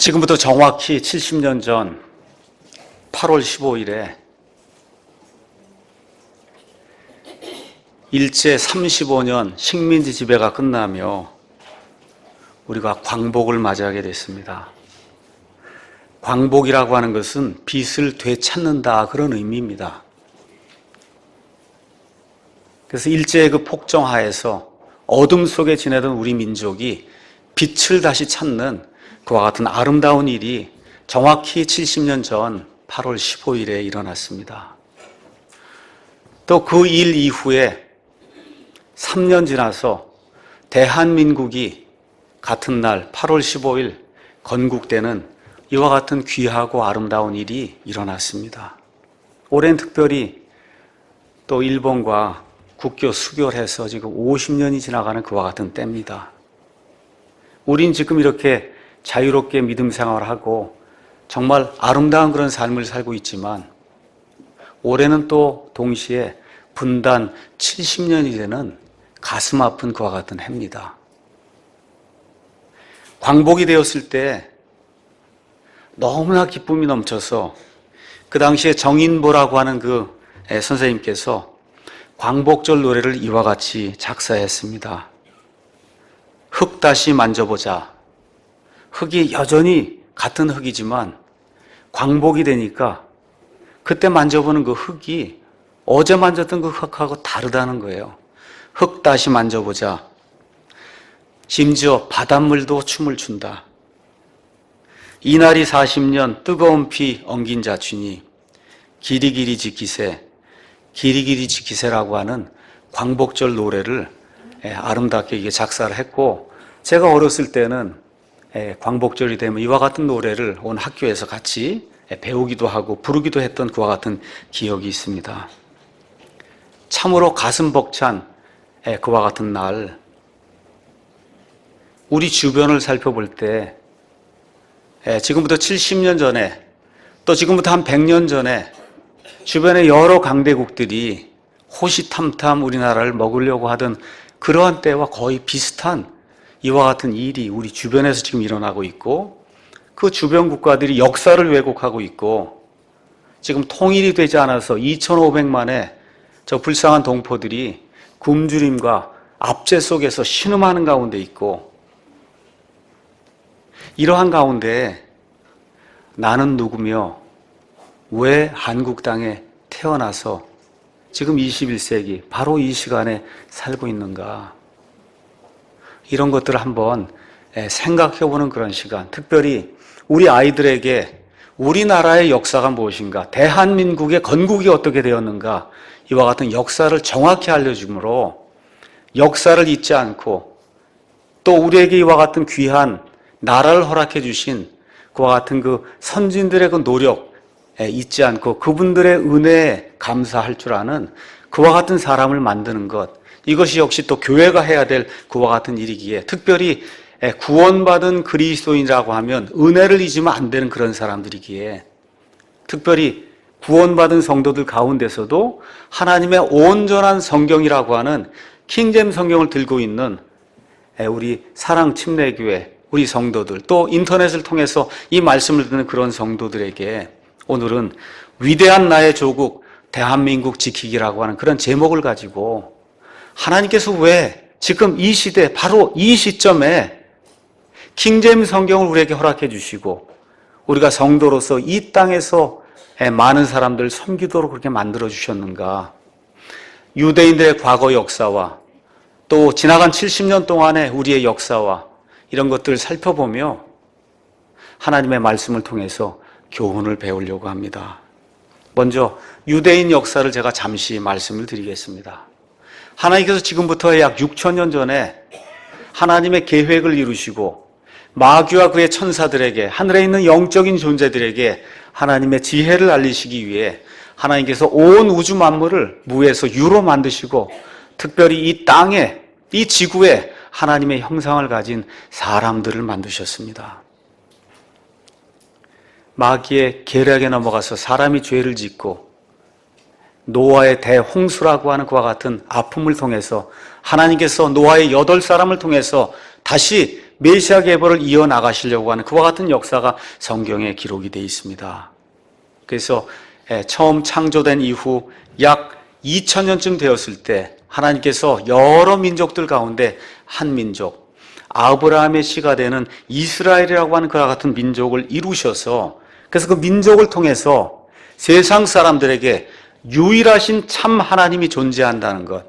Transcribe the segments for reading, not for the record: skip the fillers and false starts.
지금부터 정확히 70년 전 8월 15일에 일제 35년 식민지 지배가 끝나며 우리가 광복을 맞이하게 됐습니다. 광복이라고 하는 것은 빛을 되찾는다, 그런 의미입니다. 그래서 일제의 그 폭정하에서 어둠 속에 지내던 우리 민족이 빛을 다시 찾는 그와 같은 아름다운 일이 정확히 70년 전 8월 15일에 일어났습니다. 또 그 일 이후에 3년 지나서 대한민국이 같은 날 8월 15일 건국되는 이와 같은 귀하고 아름다운 일이 일어났습니다. 올해는 특별히 또 일본과 국교 수교해서 지금 50년이 지나가는 그와 같은 때입니다. 우린 지금 이렇게 자유롭게 믿음 생활을 하고 정말 아름다운 그런 삶을 살고 있지만 올해는 또 동시에 분단 70년이 되는 가슴 아픈 그와 같은 해입니다. 광복이 되었을 때 너무나 기쁨이 넘쳐서 그 당시에 정인보라고 하는 그 선생님께서 광복절 노래를 이와 같이 작사했습니다. 흙 다시 만져보자. 흙이 여전히 같은 흙이지만 광복이 되니까 그때 만져보는 그 흙이 어제 만졌던 그 흙하고 다르다는 거예요. 흙 다시 만져보자. 심지어 바닷물도 춤을 춘다. 이날이 40년 뜨거운 피 엉긴 자취니 기리기리 지키세, 기리기리 지키세라고 하는 광복절 노래를 아름답게 이게 작사를 했고, 제가 어렸을 때는 광복절이 되면 이와 같은 노래를 온 학교에서 같이 배우기도 하고 부르기도 했던 그와 같은 기억이 있습니다. 참으로 가슴 벅찬 그와 같은 날, 우리 주변을 살펴볼 때 지금부터 70년 전에 또 지금부터 한 100년 전에 주변의 여러 강대국들이 호시탐탐 우리나라를 먹으려고 하던 그러한 때와 거의 비슷한 이와 같은 일이 우리 주변에서 지금 일어나고 있고, 그 주변 국가들이 역사를 왜곡하고 있고, 지금 통일이 되지 않아서 2,500만의 저 불쌍한 동포들이 굶주림과 압제 속에서 신음하는 가운데 있고, 이러한 가운데 나는 누구며 왜 한국 땅에 태어나서 지금 21세기 바로 이 시간에 살고 있는가, 이런 것들을 한번 생각해보는 그런 시간, 특별히 우리 아이들에게 우리나라의 역사가 무엇인가, 대한민국의 건국이 어떻게 되었는가, 이와 같은 역사를 정확히 알려주므로 역사를 잊지 않고 또 우리에게 이와 같은 귀한 나라를 허락해 주신 그와 같은 그 선진들의 그 노력 잊지 않고 그분들의 은혜에 감사할 줄 아는 그와 같은 사람을 만드는 것, 이것이 역시 또 교회가 해야 될 그와 같은 일이기에, 특별히 구원받은 그리스도인이라고 하면 은혜를 잊으면 안 되는 그런 사람들이기에, 특별히 구원받은 성도들 가운데서도 하나님의 온전한 성경이라고 하는 킹제임 성경을 들고 있는 우리 사랑 침례교회 우리 성도들, 또 인터넷을 통해서 이 말씀을 듣는 그런 성도들에게 오늘은 위대한 나의 조국 대한민국 지키기라고 하는 그런 제목을 가지고 하나님께서 왜 지금 이 시대 바로 이 시점에 킹제임 성경을 우리에게 허락해 주시고 우리가 성도로서 이 땅에서 많은 사람들 섬기도록 그렇게 만들어 주셨는가, 유대인들의 과거 역사와 또 지나간 70년 동안의 우리의 역사와 이런 것들을 살펴보며 하나님의 말씀을 통해서 교훈을 배우려고 합니다. 먼저 유대인 역사를 제가 잠시 말씀을 드리겠습니다. 하나님께서 지금부터 약 6,000년 전에 하나님의 계획을 이루시고 마귀와 그의 천사들에게, 하늘에 있는 영적인 존재들에게 하나님의 지혜를 알리시기 위해 하나님께서 온 우주 만물을 무에서 유로 만드시고 특별히 이 땅에, 이 지구에 하나님의 형상을 가진 사람들을 만드셨습니다. 마귀의 계략에 넘어가서 사람이 죄를 짓고 노아의 대홍수라고 하는 그와 같은 아픔을 통해서 하나님께서 노아의 8사람을 통해서 다시 메시아 계보를 이어나가시려고 하는 그와 같은 역사가 성경에 기록이 되어 있습니다. 그래서 처음 창조된 이후 약 2000년쯤 되었을 때 하나님께서 여러 민족들 가운데 한 민족, 아브라함의 씨가 되는 이스라엘이라고 하는 그와 같은 민족을 이루셔서 그래서 그 민족을 통해서 세상 사람들에게 유일하신 참 하나님이 존재한다는 것,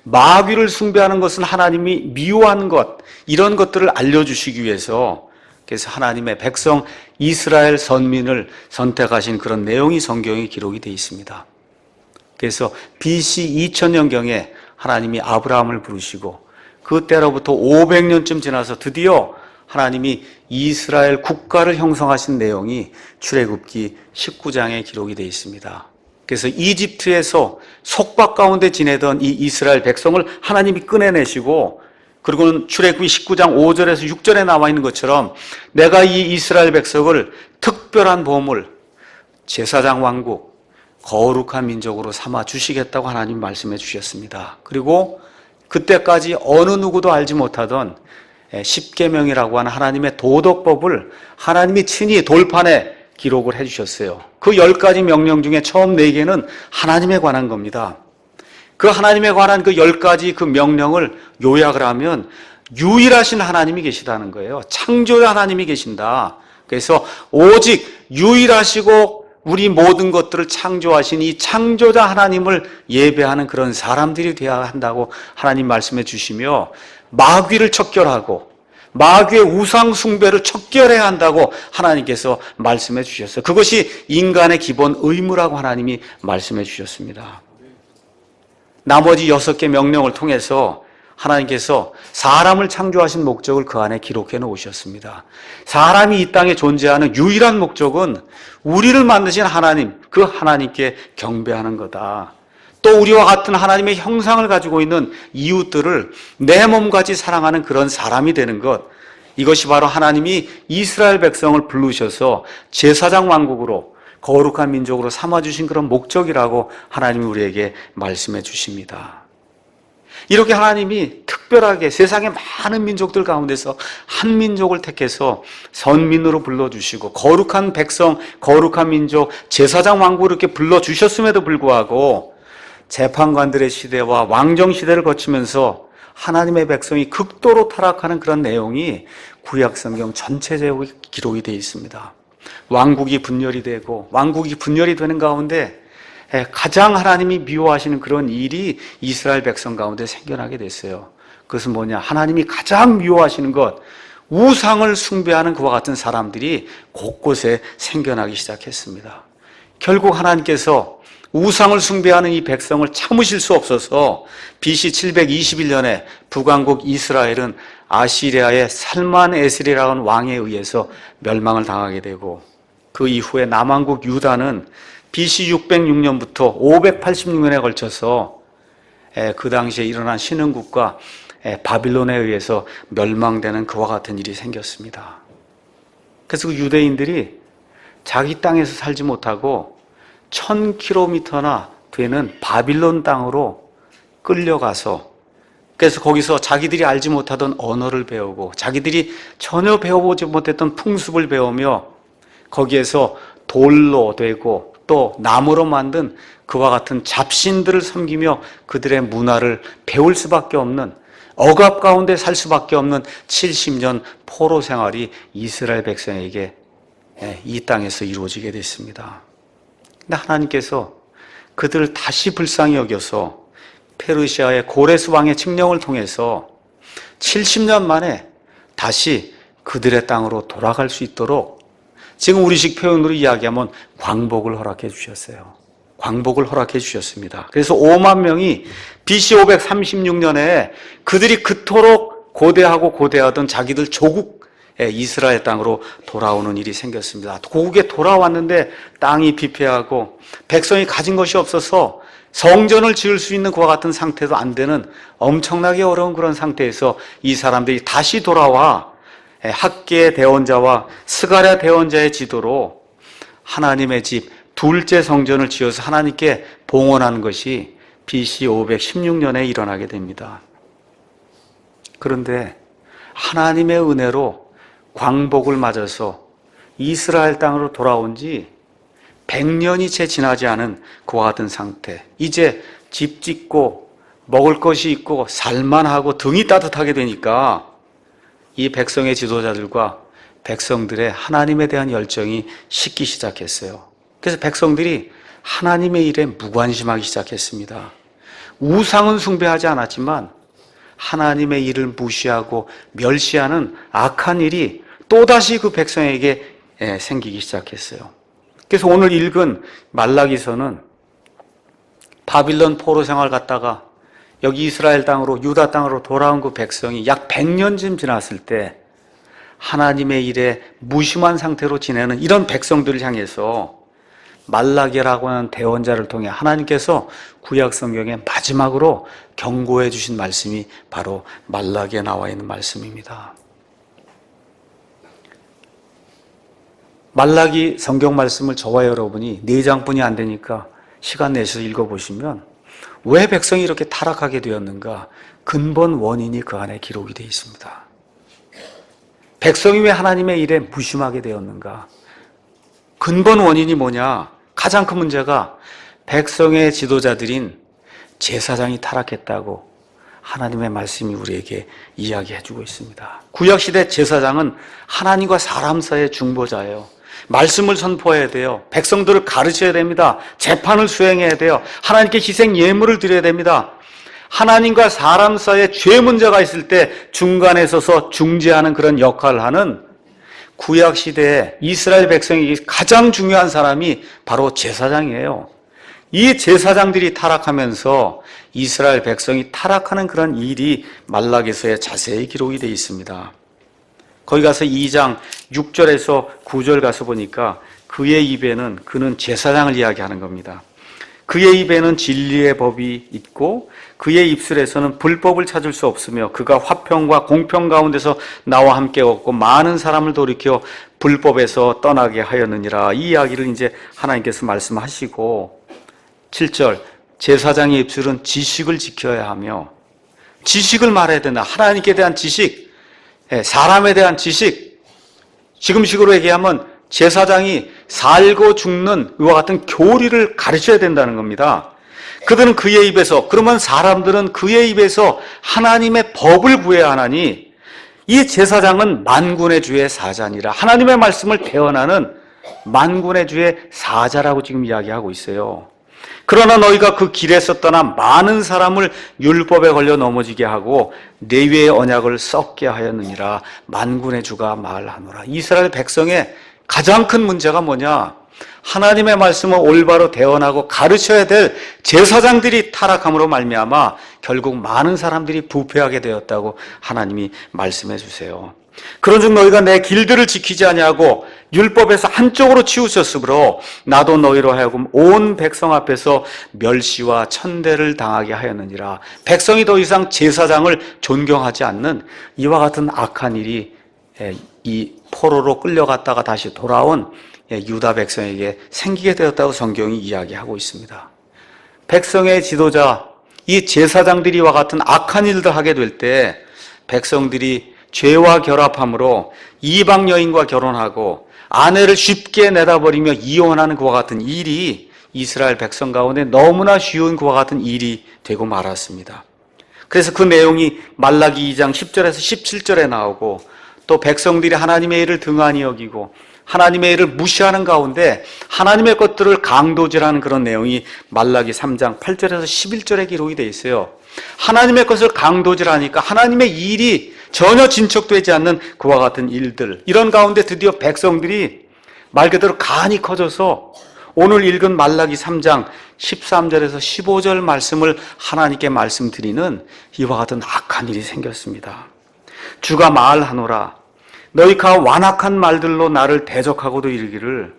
마귀를 숭배하는 것은 하나님이 미워하는 것, 이런 것들을 알려주시기 위해서 그래서 하나님의 백성 이스라엘 선민을 선택하신 그런 내용이 성경에 기록이 되어 있습니다. 그래서 BC 2000년경에 하나님이 아브라함을 부르시고 그때로부터 500년쯤 지나서 드디어 하나님이 이스라엘 국가를 형성하신 내용이 출애굽기 19장에 기록이 되어 있습니다. 그래서 이집트에서 속박 가운데 지내던 이 이스라엘 백성을 하나님이 꺼내내시고 그리고는 출애굽기 19장 5절에서 6절에 나와 있는 것처럼 내가 이 이스라엘 백성을 특별한 보물, 제사장 왕국, 거룩한 민족으로 삼아 주시겠다고 하나님 말씀해 주셨습니다. 그리고 그때까지 어느 누구도 알지 못하던 십계명이라고 하는 하나님의 도덕법을 하나님이 친히 돌판에 기록을 해 주셨어요. 그 10가지 명령 중에 처음 4개는 하나님에 관한 겁니다. 그 하나님에 관한 그 10가지 그 명령을 요약을 하면 유일하신 하나님이 계시다는 거예요. 창조자 하나님이 계신다. 그래서 오직 유일하시고 우리 모든 것들을 창조하신 이 창조자 하나님을 예배하는 그런 사람들이 되어야 한다고 하나님 말씀해 주시며 마귀를 척결하고 마귀의 우상 숭배를 척결해야 한다고 하나님께서 말씀해 주셨어요. 그것이 인간의 기본 의무라고 하나님이 말씀해 주셨습니다. 나머지 6개 명령을 통해서 하나님께서 사람을 창조하신 목적을 그 안에 기록해 놓으셨습니다. 사람이 이 땅에 존재하는 유일한 목적은 우리를 만드신 하나님, 그 하나님께 경배하는 거다. 또 우리와 같은 하나님의 형상을 가지고 있는 이웃들을 내 몸같이 사랑하는 그런 사람이 되는 것, 이것이 바로 하나님이 이스라엘 백성을 부르셔서 제사장 왕국으로 거룩한 민족으로 삼아주신 그런 목적이라고 하나님이 우리에게 말씀해 주십니다. 이렇게 하나님이 특별하게 세상의 많은 민족들 가운데서 한 민족을 택해서 선민으로 불러주시고 거룩한 백성, 거룩한 민족, 제사장 왕국을 이렇게 불러주셨음에도 불구하고 재판관들의 시대와 왕정 시대를 거치면서 하나님의 백성이 극도로 타락하는 그런 내용이 구약 성경 전체적으로 기록이 되어 있습니다. 왕국이 분열이 되고 왕국이 분열이 되는 가운데 가장 하나님이 미워하시는 그런 일이 이스라엘 백성 가운데 생겨나게 됐어요. 그것은 뭐냐? 하나님이 가장 미워하시는 것, 우상을 숭배하는 그와 같은 사람들이 곳곳에 생겨나기 시작했습니다. 결국 하나님께서 우상을 숭배하는 이 백성을 참으실 수 없어서 BC 721년에 북왕국 이스라엘은 아시리아의 살만에슬이라는 왕에 의해서 멸망을 당하게 되고 그 이후에 남왕국 유다는 BC 606년부터 586년에 걸쳐서 그 당시에 일어난 신흥국가 바빌론에 의해서 멸망되는 그와 같은 일이 생겼습니다. 그래서 그 유대인들이 자기 땅에서 살지 못하고 1000km나 되는 바빌론 땅으로 끌려가서 그래서 거기서 자기들이 알지 못하던 언어를 배우고 자기들이 전혀 배워보지 못했던 풍습을 배우며 거기에서 돌로 되고 또 나무로 만든 그와 같은 잡신들을 섬기며 그들의 문화를 배울 수밖에 없는 억압 가운데 살 수밖에 없는 70년 포로 생활이 이스라엘 백성에게 이 땅에서 이루어지게 됐습니다. 근데 하나님께서 그들을 다시 불쌍히 여겨서 페르시아의 고레스 왕의 칙령을 통해서 70년 만에 다시 그들의 땅으로 돌아갈 수 있도록 지금 우리식 표현으로 이야기하면 광복을 허락해 주셨어요. 광복을 허락해 주셨습니다. 그래서 5만 명이 BC 536년에 그들이 그토록 고대하고 고대하던 자기들 조국 이스라엘 땅으로 돌아오는 일이 생겼습니다. 고국에 돌아왔는데 땅이 비폐하고 백성이 가진 것이 없어서 성전을 지을 수 있는 그와 같은 상태도 안 되는 엄청나게 어려운 그런 상태에서 이 사람들이 다시 돌아와 학계 대원자와 스가랴 대원자의 지도로 하나님의 집 둘째 성전을 지어서 하나님께 봉헌하는 것이 BC 516년에 일어나게 됩니다. 그런데 하나님의 은혜로 광복을 맞아서 이스라엘 땅으로 돌아온 지 100년이 채 지나지 않은 그와 같은 상태. 이제 집 짓고 먹을 것이 있고 살만하고 등이 따뜻하게 되니까 이 백성의 지도자들과 백성들의 하나님에 대한 열정이 식기 시작했어요. 그래서 백성들이 하나님의 일에 무관심하기 시작했습니다. 우상은 숭배하지 않았지만 하나님의 일을 무시하고 멸시하는 악한 일이 또다시 그 백성에게 생기기 시작했어요. 그래서 오늘 읽은 말라기서는 바빌론 포로 생활 갔다가 여기 이스라엘 땅으로 유다 땅으로 돌아온 그 백성이 약 100년쯤 지났을 때 하나님의 일에 무심한 상태로 지내는 이런 백성들을 향해서 말라기라고 하는 대언자를 통해 하나님께서 구약 성경의 마지막으로 경고해 주신 말씀이 바로 말라기에 나와 있는 말씀입니다. 말라기 성경 말씀을 저와 여러분이 4장뿐이 안 되니까 시간 내셔서 읽어보시면 왜 백성이 이렇게 타락하게 되었는가 근본 원인이 그 안에 기록이 되어 있습니다. 백성이 왜 하나님의 일에 무심하게 되었는가? 근본 원인이 뭐냐? 가장 큰 문제가 백성의 지도자들인 제사장이 타락했다고 하나님의 말씀이 우리에게 이야기해 주고 있습니다. 구약시대 제사장은 하나님과 사람 사이의 중보자예요. 말씀을 선포해야 돼요. 백성들을 가르쳐야 됩니다. 재판을 수행해야 돼요. 하나님께 희생 예물을 드려야 됩니다. 하나님과 사람 사이에 죄 문제가 있을 때 중간에 서서 중재하는 그런 역할을 하는 구약시대에 이스라엘 백성에게 가장 중요한 사람이 바로 제사장이에요. 이 제사장들이 타락하면서 이스라엘 백성이 타락하는 그런 일이 말라기서에 자세히 기록이 되어 있습니다. 거기 가서 2장 6절에서 9절 가서 보니까 그의 입에는, 그는 제사장을 이야기하는 겁니다. 그의 입에는 진리의 법이 있고 그의 입술에서는 불법을 찾을 수 없으며 그가 화평과 공평 가운데서 나와 함께 걷고 많은 사람을 돌이켜 불법에서 떠나게 하였느니라. 이 이야기를 이제 하나님께서 말씀하시고 7절 제사장의 입술은 지식을 지켜야 하며 지식을 말해야 된다. 하나님께 대한 지식, 사람에 대한 지식. 지금식으로 얘기하면 제사장이 살고 죽는 이와 같은 교리를 가르쳐야 된다는 겁니다. 그들은 그의 입에서, 그러면 사람들은 그의 입에서 하나님의 법을 구해야 하나니 이 제사장은 만군의 주의 사자니라. 하나님의 말씀을 대언하는 만군의 주의 사자라고 지금 이야기하고 있어요. 그러나 너희가 그 길에서 떠나 많은 사람을 율법에 걸려 넘어지게 하고 레위의 언약을 썩게 하였느니라. 만군의 주가 말하노라. 이스라엘 백성의 가장 큰 문제가 뭐냐? 하나님의 말씀을 올바로 대언하고 가르쳐야 될 제사장들이 타락함으로 말미암아 결국 많은 사람들이 부패하게 되었다고 하나님이 말씀해 주세요. 그런즉 너희가 내 길들을 지키지 아니하고 율법에서 한쪽으로 치우쳤으므로 나도 너희로 하여금 온 백성 앞에서 멸시와 천대를 당하게 하였느니라. 백성이 더 이상 제사장을 존경하지 않는 이와 같은 악한 일이 이 포로로 끌려갔다가 다시 돌아온 유다 백성에게 생기게 되었다고 성경이 이야기하고 있습니다. 백성의 지도자, 이 제사장들이 이와 같은 악한 일들 하게 될 때 백성들이 죄와 결합함으로 이방 여인과 결혼하고 아내를 쉽게 내다버리며 이혼하는 그와 같은 일이 이스라엘 백성 가운데 너무나 쉬운 그와 같은 일이 되고 말았습니다. 그래서 그 내용이 말라기 2장 10절에서 17절에 나오고 또 백성들이 하나님의 일을 등한히 여기고 하나님의 일을 무시하는 가운데 하나님의 것들을 강도질하는 그런 내용이 말라기 3장 8절에서 11절에 기록이 되어 있어요. 하나님의 것을 강도질하니까 하나님의 일이 전혀 진척되지 않는 그와 같은 일들, 이런 가운데 드디어 백성들이 말 그대로 간이 커져서 오늘 읽은 말라기 3장 13절에서 15절 말씀을 하나님께 말씀드리는 이와 같은 악한 일이 생겼습니다. 주가 말하노라. 너희가 완악한 말들로 나를 대적하고도 이르기를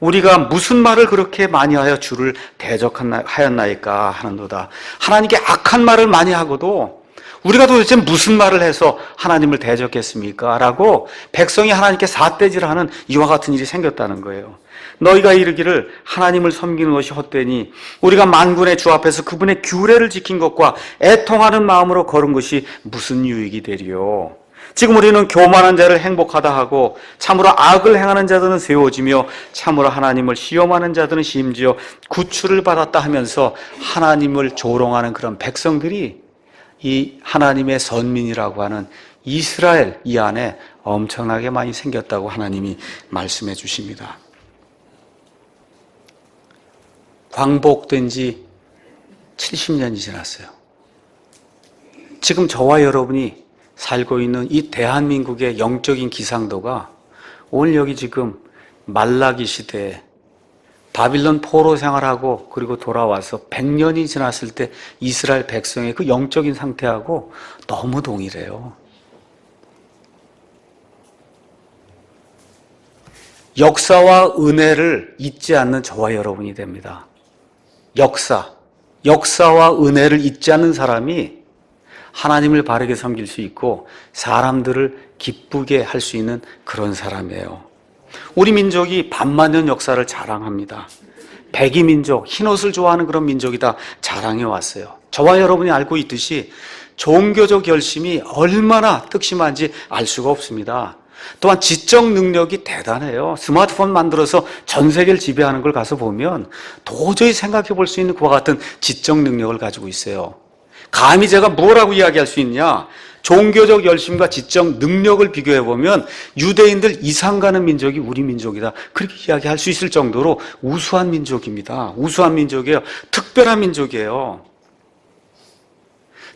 우리가 무슨 말을 그렇게 많이 하여 주를 대적하였나이까 하는도다. 하나님께 악한 말을 많이 하고도 우리가 도대체 무슨 말을 해서 하나님을 대적했습니까? 라고 백성이 하나님께 삿대질하는 이와 같은 일이 생겼다는 거예요. 너희가 이르기를 하나님을 섬기는 것이 헛되니 우리가 만군의 주 앞에서 그분의 규례를 지킨 것과 애통하는 마음으로 걸은 것이 무슨 유익이 되리요? 지금 우리는 교만한 자를 행복하다 하고 참으로 악을 행하는 자들은 세워지며 참으로 하나님을 시험하는 자들은 심지어 구출을 받았다 하면서 하나님을 조롱하는 그런 백성들이 이 하나님의 선민이라고 하는 이스라엘 이 안에 엄청나게 많이 생겼다고 하나님이 말씀해 주십니다. 광복된 지 70년이 지났어요. 지금 저와 여러분이 살고 있는 이 대한민국의 영적인 기상도가 오늘 여기 지금 말라기 시대에 바빌론 포로 생활하고 그리고 돌아와서 100년이 지났을 때 이스라엘 백성의 그 영적인 상태하고 너무 동일해요. 역사와 은혜를 잊지 않는 저와 여러분이 됩니다. 역사와 은혜를 잊지 않는 사람이 하나님을 바르게 섬길 수 있고 사람들을 기쁘게 할 수 있는 그런 사람이에요. 우리 민족이 반만년 역사를 자랑합니다. 백이민족, 흰옷을 좋아하는 그런 민족이다 자랑해 왔어요. 저와 여러분이 알고 있듯이 종교적 열심이 얼마나 뜻심한지 알 수가 없습니다. 또한 지적 능력이 대단해요. 스마트폰 만들어서 전 세계를 지배하는 걸 가서 보면 도저히 생각해 볼 수 있는 그와 같은 지적 능력을 가지고 있어요. 감히 제가 뭐라고 이야기할 수 있냐? 종교적 열심과 지적 능력을 비교해 보면 유대인들 이상 가는 민족이 우리 민족이다. 그렇게 이야기할 수 있을 정도로 우수한 민족입니다. 우수한 민족이에요. 특별한 민족이에요.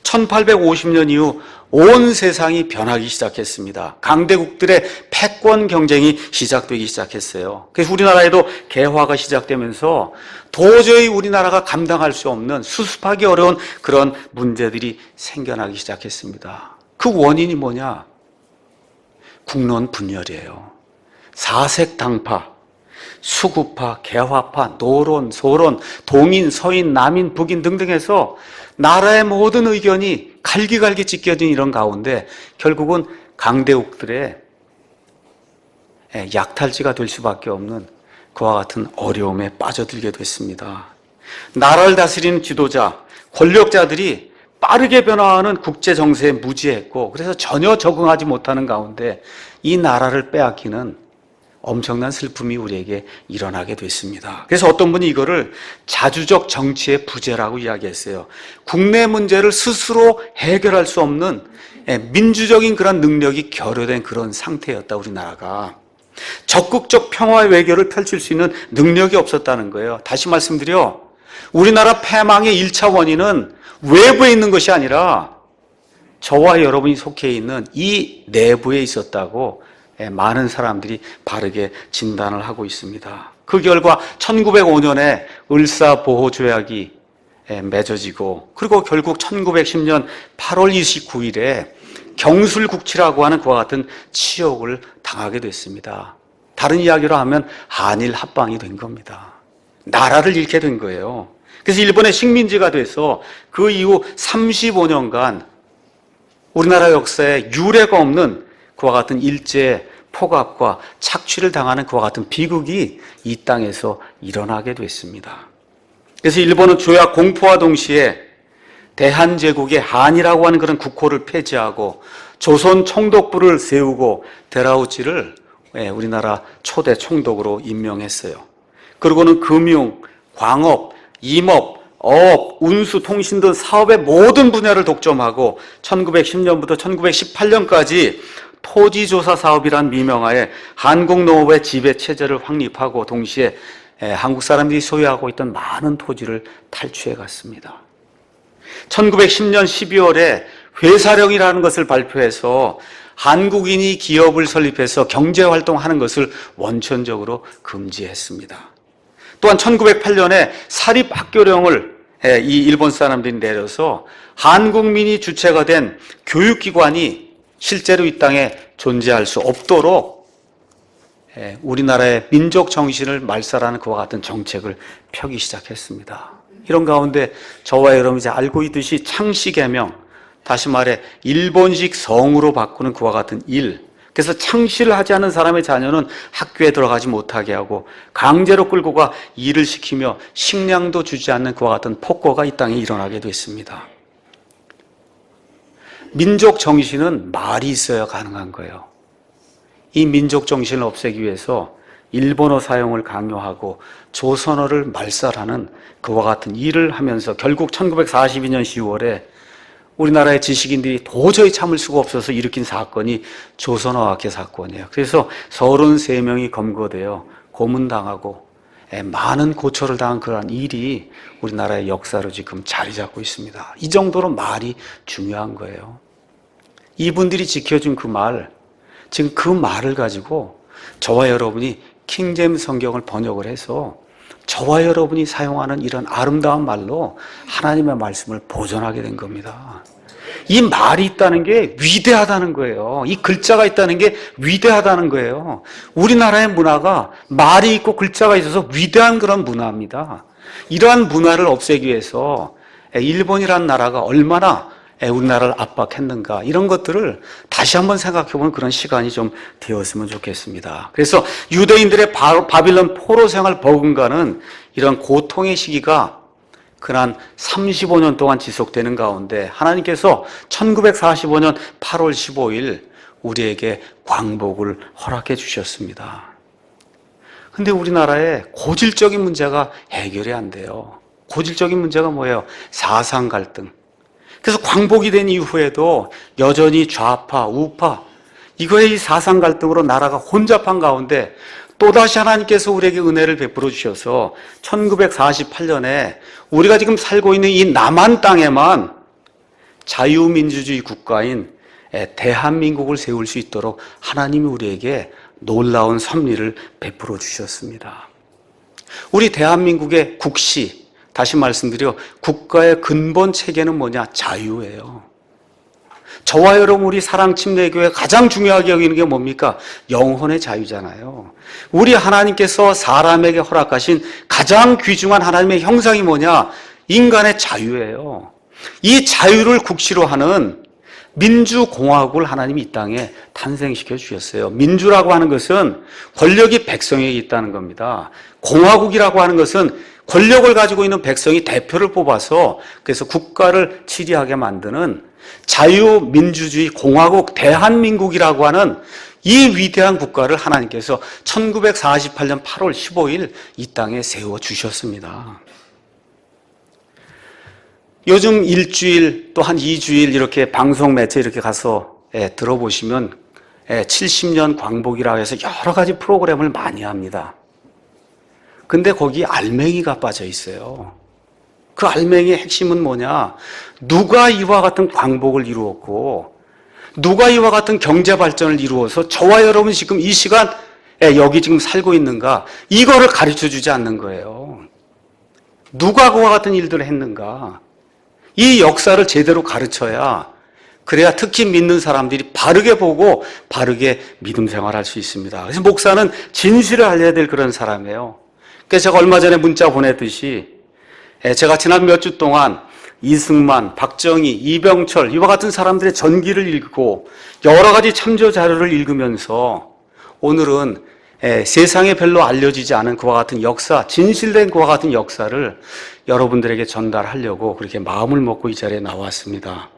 1850년 이후 온 세상이 변하기 시작했습니다. 강대국들의 패권 경쟁이 시작되기 시작했어요. 그래서 우리나라에도 개화가 시작되면서 도저히 우리나라가 감당할 수 없는 수습하기 어려운 그런 문제들이 생겨나기 시작했습니다. 그 원인이 뭐냐? 국론 분열이에요. 사색당파, 수구파, 개화파, 노론, 소론, 동인, 서인, 남인, 북인 등등 해서 나라의 모든 의견이 갈기갈기 찢겨진 이런 가운데 결국은 강대국들의 약탈지가 될 수밖에 없는 그와 같은 어려움에 빠져들게 됐습니다. 나라를 다스리는 지도자, 권력자들이 빠르게 변화하는 국제 정세에 무지했고 그래서 전혀 적응하지 못하는 가운데 이 나라를 빼앗기는 엄청난 슬픔이 우리에게 일어나게 됐습니다. 그래서 어떤 분이 이거를 자주적 정치의 부재라고 이야기했어요. 국내 문제를 스스로 해결할 수 없는 민주적인 그런 능력이 결여된 그런 상태였다, 우리나라가. 적극적 평화의 외교를 펼칠 수 있는 능력이 없었다는 거예요. 다시 말씀드려, 우리나라 패망의 1차 원인은 외부에 있는 것이 아니라 저와 여러분이 속해 있는 이 내부에 있었다고 많은 사람들이 바르게 진단을 하고 있습니다. 그 결과 1905년에 을사보호조약이 맺어지고 그리고 결국 1910년 8월 29일에 경술국치라고 하는 그와 같은 치욕을 당하게 됐습니다. 다른 이야기로 하면 한일 합방이 된 겁니다. 나라를 잃게 된 거예요. 그래서 일본의 식민지가 돼서 그 이후 35년간 우리나라 역사에 유례가 없는 그와 같은 일제 포갑과 착취를 당하는 그와 같은 비극이 이 땅에서 일어나게 됐습니다. 그래서 일본은 조약 공포와 동시에 대한제국의 한이라고 하는 그런 국호를 폐지하고 조선 총독부를 세우고 데라우치를 우리나라 초대 총독으로 임명했어요. 그리고는 금융, 광업, 임업, 어업, 운수, 통신 등 사업의 모든 분야를 독점하고 1910년부터 1918년까지 토지조사 사업이란 미명하에 한국농업의 지배체제를 확립하고 동시에 한국 사람들이 소유하고 있던 많은 토지를 탈취해 갔습니다. 1910년 12월에 회사령이라는 것을 발표해서 한국인이 기업을 설립해서 경제활동하는 것을 원천적으로 금지했습니다. 또한 1908년에 사립학교령을 이 일본 사람들이 내려서 한국민이 주체가 된 교육기관이 실제로 이 땅에 존재할 수 없도록 우리나라의 민족 정신을 말살하는 그와 같은 정책을 펴기 시작했습니다. 이런 가운데 저와 여러분이 이제 알고 있듯이 창씨개명, 다시 말해 일본식 성으로 바꾸는 그와 같은 일, 그래서 창씨를 하지 않은 사람의 자녀는 학교에 들어가지 못하게 하고 강제로 끌고 가 일을 시키며 식량도 주지 않는 그와 같은 폭거가 이 땅에 일어나게 됐습니다. 민족 정신은 말이 있어야 가능한 거예요. 이 민족 정신을 없애기 위해서 일본어 사용을 강요하고 조선어를 말살하는 그와 같은 일을 하면서 결국 1942년 10월에 우리나라의 지식인들이 도저히 참을 수가 없어서 일으킨 사건이 조선어학회 사건이에요. 그래서 33명이 검거되어 고문당하고 많은 고초를 당한 그러한 일이 우리나라의 역사로 지금 자리 잡고 있습니다. 이 정도로 말이 중요한 거예요. 이분들이 지켜준 그 말, 지금 그 말을 가지고 저와 여러분이 킹제임스 성경을 번역을 해서 저와 여러분이 사용하는 이런 아름다운 말로 하나님의 말씀을 보존하게 된 겁니다. 이 말이 있다는 게 위대하다는 거예요. 이 글자가 있다는 게 위대하다는 거예요. 우리나라의 문화가 말이 있고 글자가 있어서 위대한 그런 문화입니다. 이러한 문화를 없애기 위해서 일본이라는 나라가 얼마나 우리나라를 압박했는가, 이런 것들을 다시 한번 생각해보는 그런 시간이 좀 되었으면 좋겠습니다. 그래서 유대인들의 바빌론 포로 생활 버금가는 이런 고통의 시기가 그난 35년 동안 지속되는 가운데 하나님께서 1945년 8월 15일 우리에게 광복을 허락해 주셨습니다. 근데 우리나라에 고질적인 문제가 해결이 안 돼요. 고질적인 문제가 뭐예요? 사상 갈등. 그래서 광복이 된 이후에도 여전히 좌파, 우파, 이거의 사상 갈등으로 나라가 혼잡한 가운데 또다시 하나님께서 우리에게 은혜를 베풀어 주셔서 1948년에 우리가 지금 살고 있는 이 남한 땅에만 자유민주주의 국가인 대한민국을 세울 수 있도록 하나님이 우리에게 놀라운 섭리를 베풀어 주셨습니다. 우리 대한민국의 국시, 다시 말씀드려 국가의 근본 체계는 뭐냐? 자유예요. 저와 여러분 우리 사랑침례교회 가장 중요하게 여기는 게 뭡니까? 영혼의 자유잖아요. 우리 하나님께서 사람에게 허락하신 가장 귀중한 하나님의 형상이 뭐냐? 인간의 자유예요. 이 자유를 국시로 하는 민주공화국을 하나님이 이 땅에 탄생시켜 주셨어요. 민주라고 하는 것은 권력이 백성에게 있다는 겁니다. 공화국이라고 하는 것은 권력을 가지고 있는 백성이 대표를 뽑아서 그래서 국가를 치리하게 만드는 자유민주주의 공화국 대한민국이라고 하는 이 위대한 국가를 하나님께서 1948년 8월 15일 이 땅에 세워주셨습니다. 요즘 일주일 또 한 2주일 이렇게 방송 매체 이렇게 가서 들어보시면 70년 광복이라고 해서 여러 가지 프로그램을 많이 합니다. 근데 거기 알맹이가 빠져 있어요. 그 알맹이의 핵심은 뭐냐? 누가 이와 같은 광복을 이루었고 누가 이와 같은 경제 발전을 이루어서 저와 여러분 지금 이 시간 여기 지금 살고 있는가, 이거를 가르쳐 주지 않는 거예요. 누가 그와 같은 일들을 했는가, 이 역사를 제대로 가르쳐야, 그래야 특히 믿는 사람들이 바르게 보고 바르게 믿음 생활할 수 있습니다. 그래서 목사는 진실을 알려야 될 그런 사람이에요. 그래서 제가 얼마 전에 문자 보냈듯이 제가 지난 몇 주 동안 이승만, 박정희, 이병철 이와 같은 사람들의 전기를 읽고 여러 가지 참조 자료를 읽으면서 오늘은 세상에 별로 알려지지 않은 그와 같은 역사, 진실된 그와 같은 역사를 여러분들에게 전달하려고 그렇게 마음을 먹고 이 자리에 나왔습니다.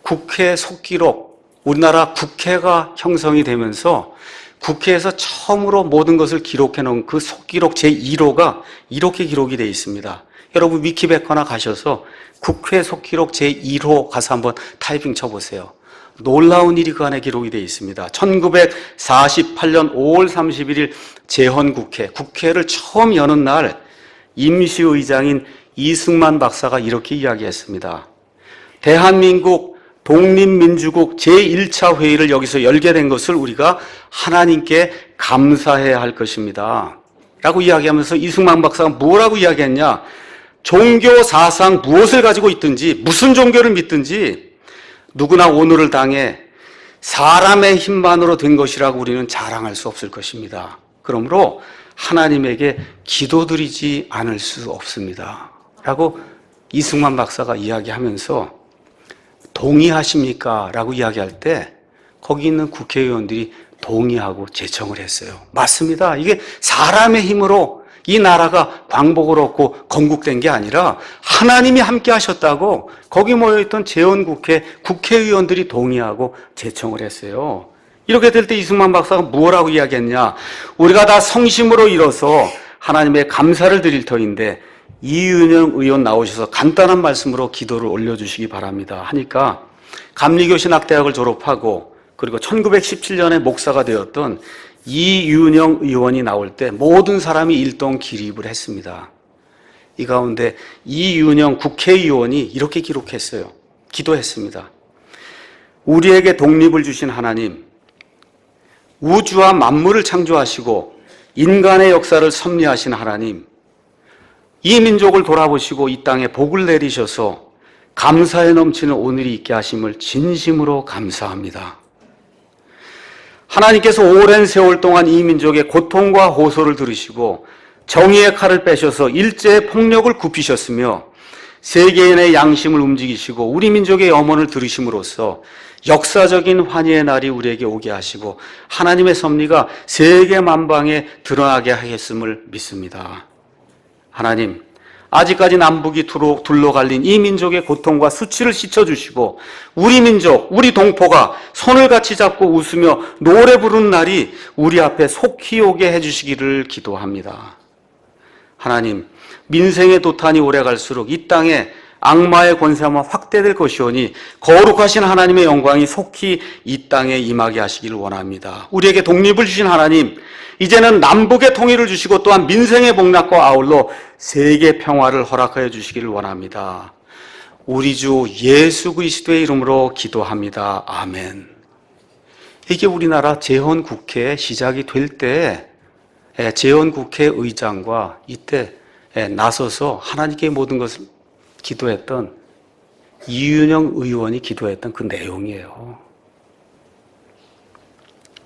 국회 속기록, 우리나라 국회가 형성이 되면서 국회에서 처음으로 모든 것을 기록해 놓은 그 속기록 제1호가 이렇게 기록이 되어 있습니다. 여러분 위키백과나 가셔서 국회 속기록 제1호 가서 한번 타이핑 쳐보세요. 놀라운 일이 그 안에 기록이 되어 있습니다. 1948년 5월 31일 제헌국회, 국회를 처음 여는 날 임시의장인 이승만 박사가 이렇게 이야기했습니다. 대한민국 독립민주국 제1차 회의를 여기서 열게 된 것을 우리가 하나님께 감사해야 할 것입니다. 라고 이야기하면서 이승만 박사가 뭐라고 이야기했냐? 종교 사상 무엇을 가지고 있든지 무슨 종교를 믿든지 누구나 오늘을 당해 사람의 힘만으로 된 것이라고 우리는 자랑할 수 없을 것입니다. 그러므로 하나님에게 기도드리지 않을 수 없습니다. 라고 이승만 박사가 이야기하면서 동의하십니까? 라고 이야기할 때 거기 있는 국회의원들이 동의하고 제청을 했어요. 맞습니다. 이게 사람의 힘으로 이 나라가 광복을 얻고 건국된 게 아니라 하나님이 함께 하셨다고 거기 모여있던 재헌국회 국회의원들이 동의하고 제청을 했어요. 이렇게 될 때 이승만 박사가 뭐라고 이야기했냐? 우리가 다 성심으로 일어서 하나님의 감사를 드릴 터인데 이윤영 의원 나오셔서 간단한 말씀으로 기도를 올려주시기 바랍니다 하니까 감리교신학대학을 졸업하고 그리고 1917년에 목사가 되었던 이윤영 의원이 나올 때 모든 사람이 일동 기립을 했습니다. 이 가운데 이윤영 국회의원이 이렇게 기록했어요. 기도했습니다. 우리에게 독립을 주신 하나님, 우주와 만물을 창조하시고 인간의 역사를 섭리하신 하나님, 이 민족을 돌아보시고 이 땅에 복을 내리셔서 감사에 넘치는 오늘이 있게 하심을 진심으로 감사합니다. 하나님께서 오랜 세월 동안 이 민족의 고통과 호소를 들으시고 정의의 칼을 빼셔서 일제의 폭력을 굽히셨으며 세계인의 양심을 움직이시고 우리 민족의 염원을 들으심으로써 역사적인 환희의 날이 우리에게 오게 하시고 하나님의 섭리가 세계 만방에 드러나게 하겠음을 믿습니다. 하나님, 아직까지 남북이 둘러갈린 이 민족의 고통과 수치를 씻어주시고 우리 민족, 우리 동포가 손을 같이 잡고 웃으며 노래 부르는 날이 우리 앞에 속히 오게 해주시기를 기도합니다. 하나님, 민생의 도탄이 오래갈수록 이 땅에 악마의 권세만 확대될 것이오니 거룩하신 하나님의 영광이 속히 이 땅에 임하게 하시기를 원합니다. 우리에게 독립을 주신 하나님, 이제는 남북의 통일을 주시고 또한 민생의 복락과 아울러 세계 평화를 허락하여 주시기를 원합니다. 우리 주 예수 그리스도의 이름으로 기도합니다. 아멘. 이게 우리나라 재헌국회 시작이 될 때 재헌국회 의장과 이때 나서서 하나님께 모든 것을 기도했던 이윤영 의원이 기도했던 그 내용이에요.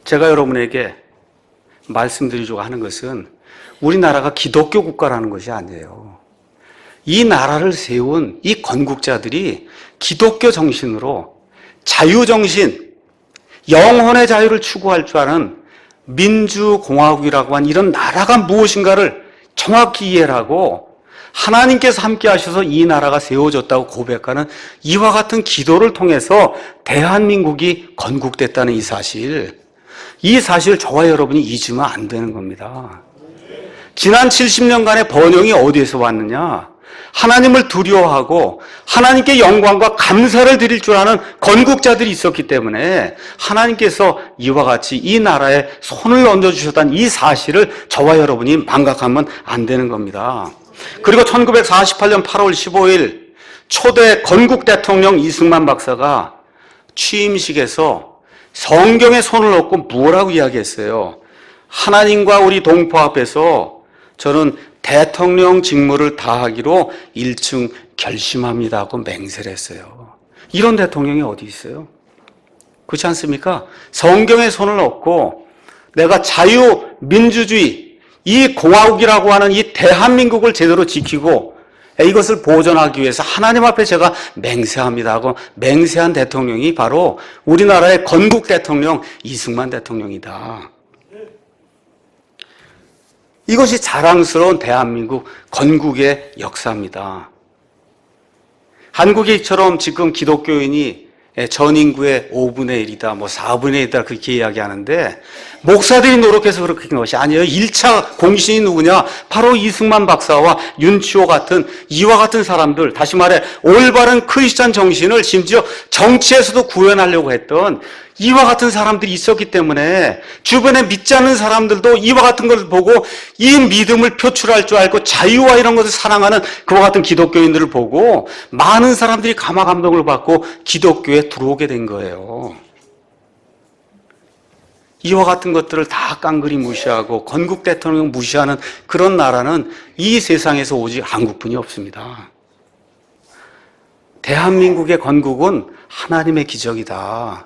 제가 여러분에게 말씀드리려고 하는 것은 우리나라가 기독교 국가라는 것이 아니에요. 이 나라를 세운 이 건국자들이 기독교 정신으로 자유정신, 영혼의 자유를 추구할 줄 아는 민주공화국이라고 한 이런 나라가 무엇인가를 정확히 이해를 하고 하나님께서 함께 하셔서 이 나라가 세워졌다고 고백하는 이와 같은 기도를 통해서 대한민국이 건국됐다는 이 사실을 저와 여러분이 잊으면 안 되는 겁니다. 지난 70년간의 번영이 어디에서 왔느냐? 하나님을 두려워하고 하나님께 영광과 감사를 드릴 줄 아는 건국자들이 있었기 때문에 하나님께서 이와 같이 이 나라에 손을 얹어주셨다는 이 사실을 저와 여러분이 망각하면 안 되는 겁니다. 그리고 1948년 8월 15일 초대 건국 대통령 이승만 박사가 취임식에서 성경에 손을 얹고 뭐라고 이야기했어요? 하나님과 우리 동포 앞에서 저는 대통령 직무를 다하기로 일층 결심합니다 하고 맹세를 했어요. 이런 대통령이 어디 있어요? 그렇지 않습니까? 성경에 손을 얹고 내가 자유민주주의, 이 공화국이라고 하는 이 대한민국을 제대로 지키고 이것을 보존하기 위해서 하나님 앞에 제가 맹세합니다 하고 맹세한 대통령이 바로 우리나라의 건국 대통령 이승만 대통령이다. 이것이 자랑스러운 대한민국 건국의 역사입니다. 한국이 이처럼 지금 기독교인이 전 인구의 5분의 1이다, 4분의 1이다 그렇게 이야기하는데 목사들이 노력해서 그렇게 한 것이 아니에요. 1차 공신이 누구냐? 바로 이승만 박사와 윤치호 같은 이와 같은 사람들, 다시 말해 올바른 크리스찬 정신을 심지어 정치에서도 구현하려고 했던 이와 같은 사람들이 있었기 때문에 주변에 믿지 않는 사람들도 이와 같은 것을 보고 이 믿음을 표출할 줄 알고 자유와 이런 것을 사랑하는 그와 같은 기독교인들을 보고 많은 사람들이 감화 감동을 받고 기독교에 들어오게 된 거예요. 이와 같은 것들을 다 깡그리 무시하고 건국 대통령 무시하는 그런 나라는 이 세상에서 오직 한국뿐이 없습니다. 대한민국의 건국은 하나님의 기적이다.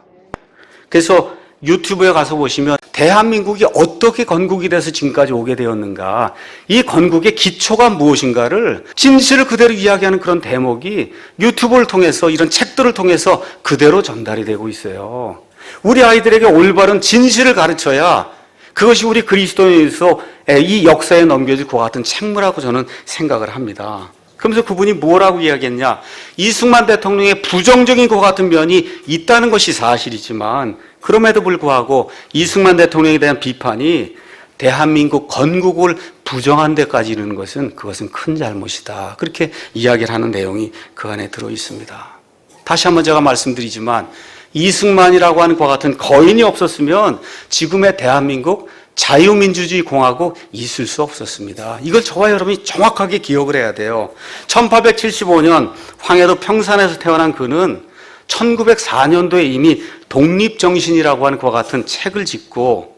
그래서 유튜브에 가서 보시면 대한민국이 어떻게 건국이 돼서 지금까지 오게 되었는가, 이 건국의 기초가 무엇인가를 진실을 그대로 이야기하는 그런 대목이 유튜브를 통해서 이런 책들을 통해서 그대로 전달이 되고 있어요. 우리 아이들에게 올바른 진실을 가르쳐야 그것이 우리 그리스도인에서 이 역사에 넘겨질 그와 같은 책무라고 저는 생각을 합니다. 그러면서 그분이 뭐라고 이야기했냐? 이승만 대통령의 부정적인 그와 같은 면이 있다는 것이 사실이지만 그럼에도 불구하고 이승만 대통령에 대한 비판이 대한민국 건국을 부정한 데까지 이르는 것은 그것은 큰 잘못이다. 그렇게 이야기를 하는 내용이 그 안에 들어 있습니다. 다시 한번 제가 말씀드리지만 이승만이라고 하는 그와 같은 거인이 없었으면 지금의 대한민국 자유민주주의 공화국 있을 수 없었습니다. 이걸 저와 여러분이 정확하게 기억을 해야 돼요. 1875년 황해도 평산에서 태어난 그는 1904년도에 이미 독립정신이라고 하는 그와 같은 책을 짓고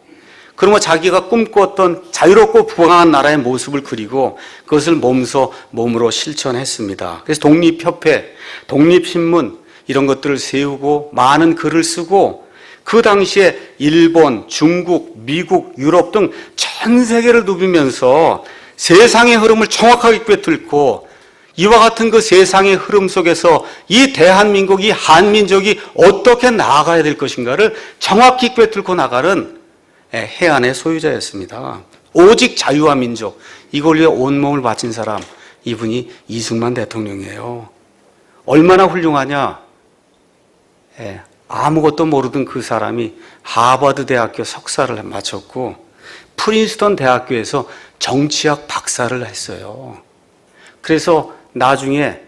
그러면 자기가 꿈꾸었던 자유롭고 부강한 나라의 모습을 그리고 그것을 몸으로 실천했습니다. 그래서 독립협회, 독립신문 이런 것들을 세우고 많은 글을 쓰고 그 당시에 일본, 중국, 미국, 유럽 등 전 세계를 누비면서 세상의 흐름을 정확하게 꿰뚫고 이와 같은 그 세상의 흐름 속에서 이 대한민국이 한민족이 어떻게 나아가야 될 것인가를 정확히 꿰뚫고 나가는 해안의 소유자였습니다. 오직 자유와 민족, 이걸 위해 온몸을 바친 사람, 이분이 이승만 대통령이에요. 얼마나 훌륭하냐? 아무것도 모르던 그 사람이 하버드 대학교 석사를 마쳤고 프린스턴 대학교에서 정치학 박사를 했어요. 그래서 나중에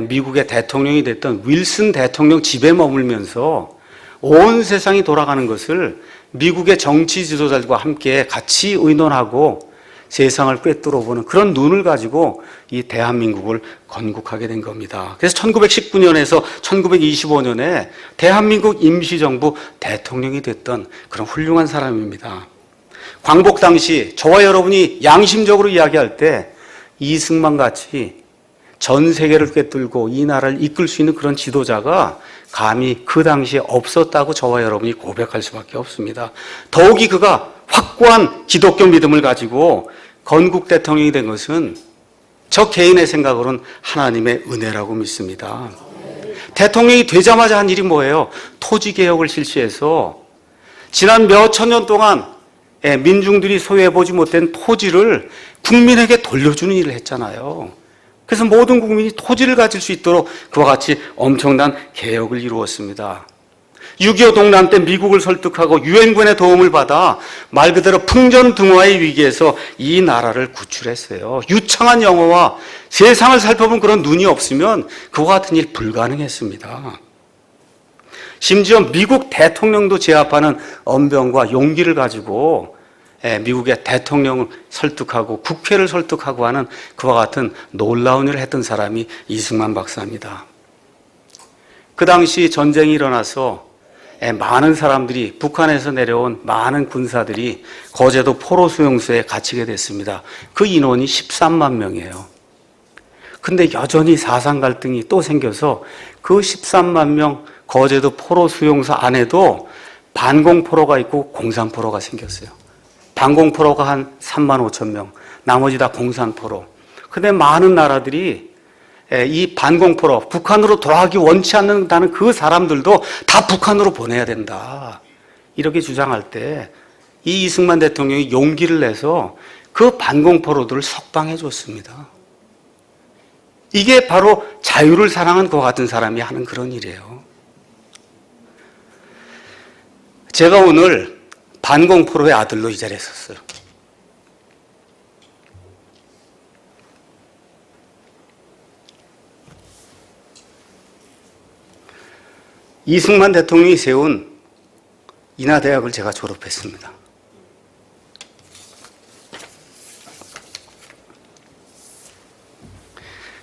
미국의 대통령이 됐던 윌슨 대통령 집에 머물면서 온 세상이 돌아가는 것을 미국의 정치 지도자들과 함께 같이 의논하고 세상을 꿰뚫어보는 그런 눈을 가지고 이 대한민국을 건국하게 된 겁니다. 그래서 1919년에서 1925년에 대한민국 임시정부 대통령이 됐던 그런 훌륭한 사람입니다. 광복 당시 저와 여러분이 양심적으로 이야기할 때 이승만 같이 전 세계를 꿰뚫고 이 나라를 이끌 수 있는 그런 지도자가 감히 그 당시에 없었다고 저와 여러분이 고백할 수밖에 없습니다. 더욱이 그가 확고한 기독교 믿음을 가지고 건국 대통령이 된 것은 저 개인의 생각으로는 하나님의 은혜라고 믿습니다. 대통령이 되자마자 한 일이 뭐예요? 토지개혁을 실시해서 지난 몇 천 년 동안 민중들이 소유해보지 못한 토지를 국민에게 돌려주는 일을 했잖아요. 그래서 모든 국민이 토지를 가질 수 있도록 그와 같이 엄청난 개혁을 이루었습니다. 6.25 동란 때 미국을 설득하고 유엔군의 도움을 받아 말 그대로 풍전등화의 위기에서 이 나라를 구출했어요. 유창한 영어와 세상을 살펴본 그런 눈이 없으면 그와 같은 일 불가능했습니다. 심지어 미국 대통령도 제압하는 언변과 용기를 가지고 미국의 대통령을 설득하고 국회를 설득하고 하는 그와 같은 놀라운 일을 했던 사람이 이승만 박사입니다. 그 당시 전쟁이 일어나서 많은 사람들이 북한에서 내려온 많은 군사들이 거제도 포로 수용소에 갇히게 됐습니다. 그 인원이 13만 명이에요. 근데 여전히 사상 갈등이 또 생겨서 그 13만 명 거제도 포로 수용소 안에도 반공포로가 있고 공산포로가 생겼어요. 반공포로가 한 3만 5천 명, 나머지 다 공산포로. 근데 많은 나라들이 이 반공포로, 북한으로 돌아가기 원치 않는다는 그 사람들도 다 북한으로 보내야 된다. 이렇게 주장할 때 이 이승만 대통령이 용기를 내서 그 반공포로들을 석방해 줬습니다. 이게 바로 자유를 사랑한 그와 같은 사람이 하는 그런 일이에요. 제가 오늘 반공포로의 아들로 이 자리에 섰어요. 이승만 대통령이 세운 인하대학을 제가 졸업했습니다.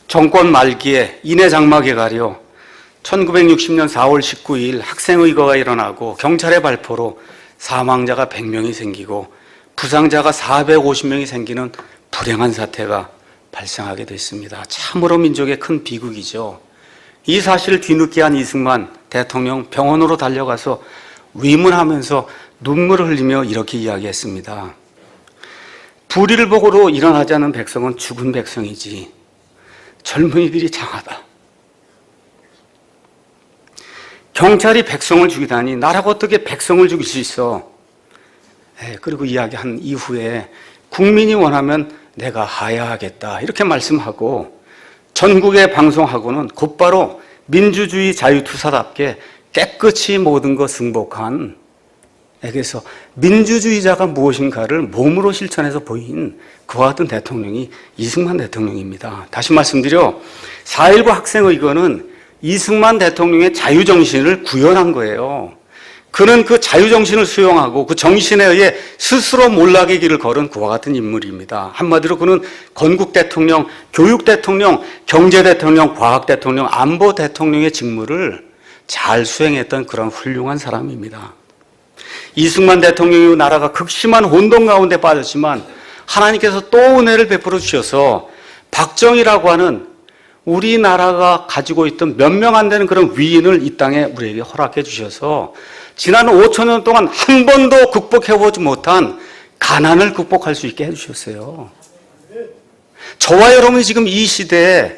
정권 말기에 인해 장막에 가려 1960년 4월 19일 학생의거가 일어나고 경찰의 발포로 사망자가 100명이 생기고 부상자가 450명이 생기는 불행한 사태가 발생하게 됐습니다. 참으로 민족의 큰 비극이죠. 이 사실을 뒤늦게 한 이승만 대통령 병원으로 달려가서 위문하면서 눈물을 흘리며 이렇게 이야기했습니다. 불의를 보고로 일어나지 않은 백성은 죽은 백성이지 젊은이들이 장하다. 경찰이 백성을 죽이다니 나라가 어떻게 백성을 죽일 수 있어. 그리고 이야기한 이후에 국민이 원하면 내가 하야하겠다 이렇게 말씀하고 전국에 방송하고는 곧바로 민주주의 자유투사답게 깨끗이 모든 것 승복한 에게서 민주주의자가 무엇인가를 몸으로 실천해서 보인 그와 같은 대통령이 이승만 대통령입니다. 다시 말씀드려 4.19 학생의거는 이승만 대통령의 자유정신을 구현한 거예요. 그는 그 자유정신을 수용하고 그 정신에 의해 스스로 몰락의 길을 걸은 그와 같은 인물입니다. 한마디로 그는 건국 대통령, 교육 대통령, 경제 대통령, 과학 대통령, 안보 대통령의 직무를 잘 수행했던 그런 훌륭한 사람입니다. 이승만 대통령이 나라가 극심한 혼돈 가운데 빠졌지만 하나님께서 또 은혜를 베풀어 주셔서 박정희라고 하는 우리나라가 가지고 있던 몇 명 안 되는 그런 위인을 이 땅에 우리에게 허락해 주셔서 지난 5,000년 동안 한 번도 극복해보지 못한 가난을 극복할 수 있게 해주셨어요. 저와 여러분이 지금 이 시대에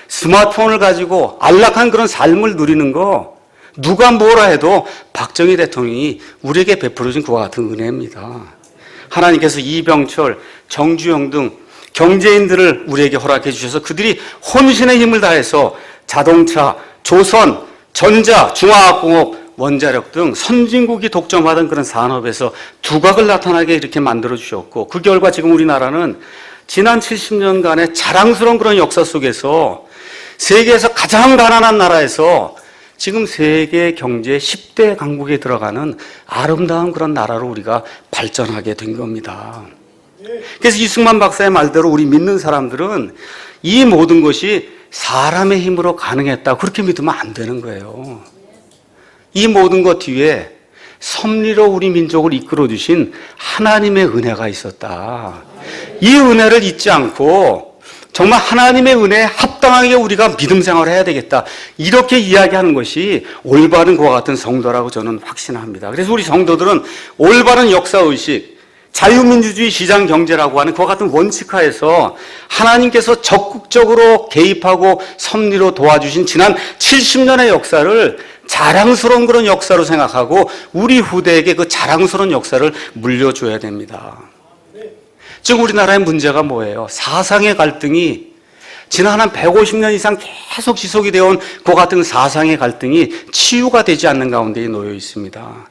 스마트폰을 가지고 안락한 그런 삶을 누리는 거 누가 뭐라 해도 박정희 대통령이 우리에게 베풀어준 그와 같은 은혜입니다. 하나님께서 이병철, 정주영 등 경제인들을 우리에게 허락해 주셔서 그들이 혼신의 힘을 다해서 자동차, 조선, 전자, 중화학공업, 원자력 등 선진국이 독점하던 그런 산업에서 두각을 나타나게 이렇게 만들어 주셨고 그 결과 지금 우리나라는 지난 70년간의 자랑스러운 그런 역사 속에서 세계에서 가장 가난한 나라에서 지금 세계 경제 10대 강국에 들어가는 아름다운 그런 나라로 우리가 발전하게 된 겁니다. 그래서 이승만 박사의 말대로 우리 믿는 사람들은 이 모든 것이 사람의 힘으로 가능했다 그렇게 믿으면 안 되는 거예요. 이 모든 것 뒤에 섭리로 우리 민족을 이끌어 주신 하나님의 은혜가 있었다. 이 은혜를 잊지 않고 정말 하나님의 은혜에 합당하게 우리가 믿음 생활을 해야 되겠다. 이렇게 이야기하는 것이 올바른 그와 같은 성도라고 저는 확신합니다. 그래서 우리 성도들은 올바른 역사의식, 자유민주주의 시장경제라고 하는 그와 같은 원칙하에서 하나님께서 적극적으로 개입하고 섭리로 도와주신 지난 70년의 역사를 자랑스러운 그런 역사로 생각하고 우리 후대에게 그 자랑스러운 역사를 물려줘야 됩니다. 지금 우리나라의 문제가 뭐예요? 사상의 갈등이 지난 한 150년 이상 계속 지속이 되어 온 그 같은 사상의 갈등이 치유가 되지 않는 가운데 놓여 있습니다.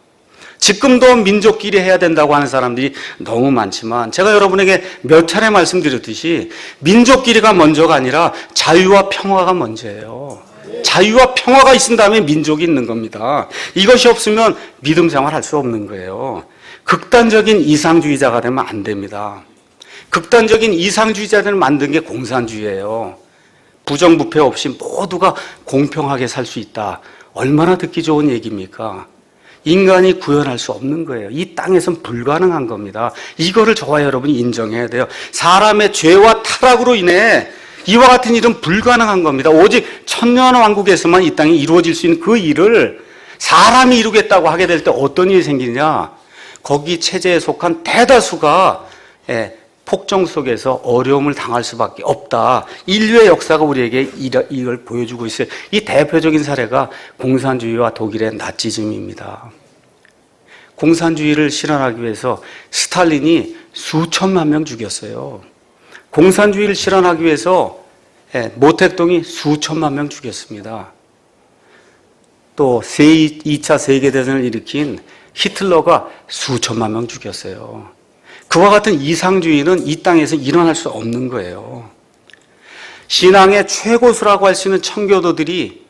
지금도 민족끼리 해야 된다고 하는 사람들이 너무 많지만 제가 여러분에게 몇 차례 말씀드렸듯이 민족끼리가 먼저가 아니라 자유와 평화가 먼저예요. 자유와 평화가 있은 다음에 민족이 있는 겁니다. 이것이 없으면 믿음 생활할 수 없는 거예요. 극단적인 이상주의자가 되면 안 됩니다. 극단적인 이상주의자들을 만든 게 공산주의예요. 부정부패 없이 모두가 공평하게 살 수 있다. 얼마나 듣기 좋은 얘기입니까? 인간이 구현할 수 없는 거예요. 이 땅에선 불가능한 겁니다. 이거를 저와 여러분이 인정해야 돼요. 사람의 죄와 타락으로 인해 이와 같은 일은 불가능한 겁니다. 오직 천년왕국에서만 이 땅에 이루어질 수 있는 그 일을 사람이 이루겠다고 하게 될 때 어떤 일이 생기느냐? 거기 체제에 속한 대다수가 폭정 속에서 어려움을 당할 수밖에 없다. 인류의 역사가 우리에게 이걸 보여주고 있어요. 이 대표적인 사례가 공산주의와 독일의 나치즘입니다. 공산주의를 실현하기 위해서 스탈린이 수천만 명 죽였어요. 공산주의를 실현하기 위해서 모택동이 수천만 명 죽였습니다. 또 2차 세계대전을 일으킨 히틀러가 수천만 명 죽였어요. 그와 같은 이상주의는 이 땅에서 일어날 수 없는 거예요. 신앙의 최고수라고 할 수 있는 청교도들이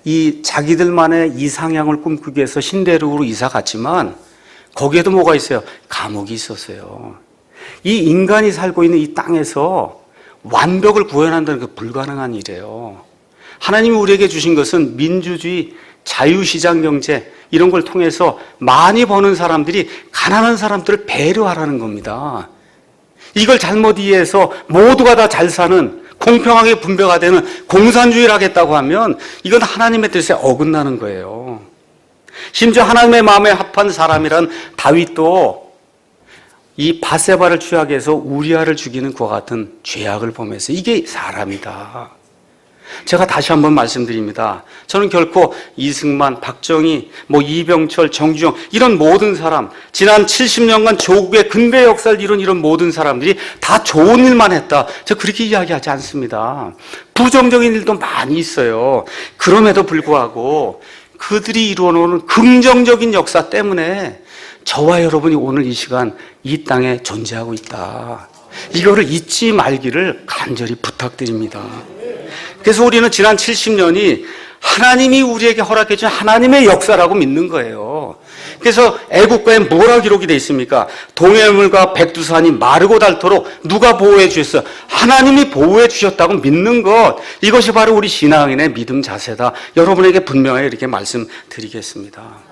이 자기들만의 이상향을 꿈꾸기 위해서 신대륙으로 이사 갔지만 거기에도 뭐가 있어요? 감옥이 있었어요. 이 인간이 살고 있는 이 땅에서 완벽을 구현한다는 게 불가능한 일이에요. 하나님이 우리에게 주신 것은 민주주의, 자유시장 경제 이런 걸 통해서 많이 버는 사람들이 가난한 사람들을 배려하라는 겁니다. 이걸 잘못 이해해서 모두가 다 잘 사는 공평하게 분배가 되는 공산주의를 하겠다고 하면 이건 하나님의 뜻에 어긋나는 거예요. 심지어 하나님의 마음에 합한 사람이란 다윗도 이 밧세바를 취하게 해서 우리아를 죽이는 그와 같은 죄악을 범해서 이게 사람이다. 제가 다시 한번 말씀드립니다. 저는 결코 이승만, 박정희, 이병철, 정주영 이런 모든 사람, 지난 70년간 조국의 근대 역사를 이룬 이런 모든 사람들이 다 좋은 일만 했다, 저 그렇게 이야기하지 않습니다. 부정적인 일도 많이 있어요. 그럼에도 불구하고 그들이 이루어놓은 긍정적인 역사 때문에 저와 여러분이 오늘 이 시간 이 땅에 존재하고 있다, 이거를 잊지 말기를 간절히 부탁드립니다. 그래서 우리는 지난 70년이 하나님이 우리에게 허락해 준 하나님의 역사라고 믿는 거예요. 그래서 애국가에 뭐라 기록이 되어 있습니까? 동해물과 백두산이 마르고 닳도록 누가 보호해 주셨어요? 하나님이 보호해 주셨다고 믿는 것, 이것이 바로 우리 신앙인의 믿음 자세다. 여러분에게 분명히 이렇게 말씀드리겠습니다.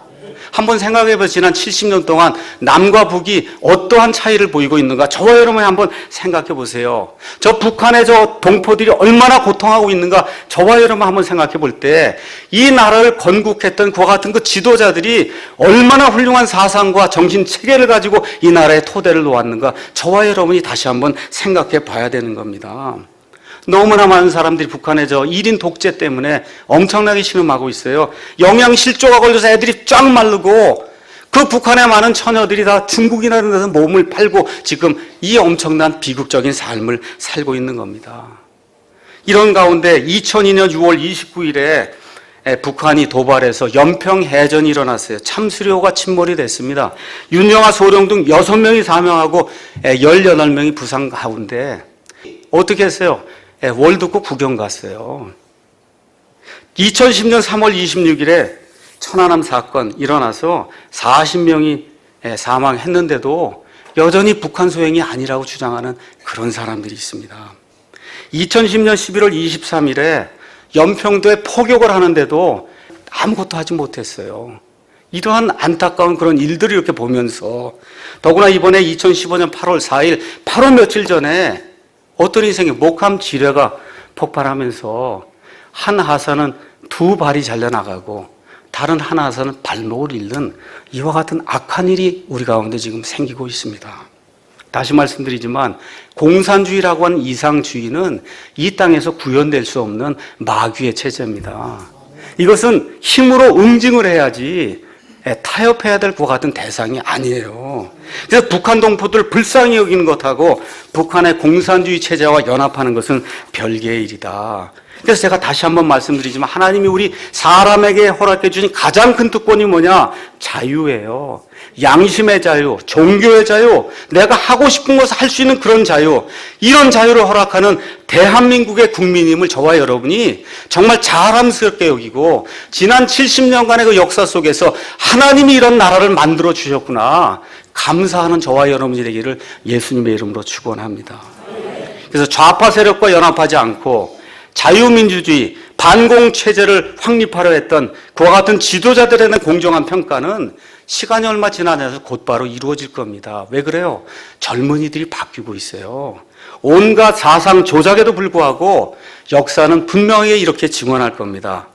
한번 생각해 보세요. 지난 70년 동안 남과 북이 어떠한 차이를 보이고 있는가? 저와 여러분이 한번 생각해 보세요. 저 북한의 저 동포들이 얼마나 고통하고 있는가? 저와 여러분 한번 생각해 볼 때 이 나라를 건국했던 그와 같은 그 지도자들이 얼마나 훌륭한 사상과 정신 체계를 가지고 이 나라의 토대를 놓았는가? 저와 여러분이 다시 한번 생각해 봐야 되는 겁니다. 너무나 많은 사람들이 북한의 저 1인 독재 때문에 엄청나게 신음하고 있어요. 영양실조가 걸려서 애들이 쫙 마르고 그 북한의 많은 처녀들이 다 중국이나 이런 데서 몸을 팔고 지금 이 엄청난 비극적인 삶을 살고 있는 겁니다. 이런 가운데 2002년 6월 29일에 북한이 도발해서 연평해전이 일어났어요. 참수료가 침몰이 됐습니다. 윤영아, 소령 등 6명이 사망하고 18명이 부상 가운데 어떻게 했어요? 월드컵 구경 갔어요. 2010년 3월 26일에 천안함 사건 일어나서 40명이 사망했는데도 여전히 북한 소행이 아니라고 주장하는 그런 사람들이 있습니다. 2010년 11월 23일에 연평도에 포격을 하는데도 아무것도 하지 못했어요. 이러한 안타까운 그런 일들을 이렇게 보면서, 더구나 이번에 2015년 8월 4일 바로 며칠 전에 어떤 인생의 목함 지뢰가 폭발하면서 한 하사는 2발이 잘려나가고 다른 한 하사는 발목을 잃는 이와 같은 악한 일이 우리 가운데 지금 생기고 있습니다. 다시 말씀드리지만 공산주의라고 하는 이상주의는 이 땅에서 구현될 수 없는 마귀의 체제입니다. 이것은 힘으로 응징을 해야지 타협해야 될 것 같은 대상이 아니에요. 그래서 북한 동포들 불쌍히 여기는 것하고 북한의 공산주의 체제와 연합하는 것은 별개의 일이다. 그래서 제가 다시 한번 말씀드리지만 하나님이 우리 사람에게 허락해 주신 가장 큰 특권이 뭐냐? 자유예요. 양심의 자유, 종교의 자유, 내가 하고 싶은 것을 할 수 있는 그런 자유, 이런 자유를 허락하는 대한민국의 국민임을 저와 여러분이 정말 자랑스럽게 여기고, 지난 70년간의 그 역사 속에서 하나님이 이런 나라를 만들어 주셨구나, 감사하는 저와 여러분이 되기를 예수님의 이름으로 축원합니다. 그래서 좌파 세력과 연합하지 않고 자유민주주의, 반공체제를 확립하려 했던 그와 같은 지도자들에 대한 공정한 평가는 시간이 얼마 지나지 않아서 곧바로 이루어질 겁니다. 왜 그래요? 젊은이들이 바뀌고 있어요. 온갖 사상 조작에도 불구하고 역사는 분명히 이렇게 증언할 겁니다.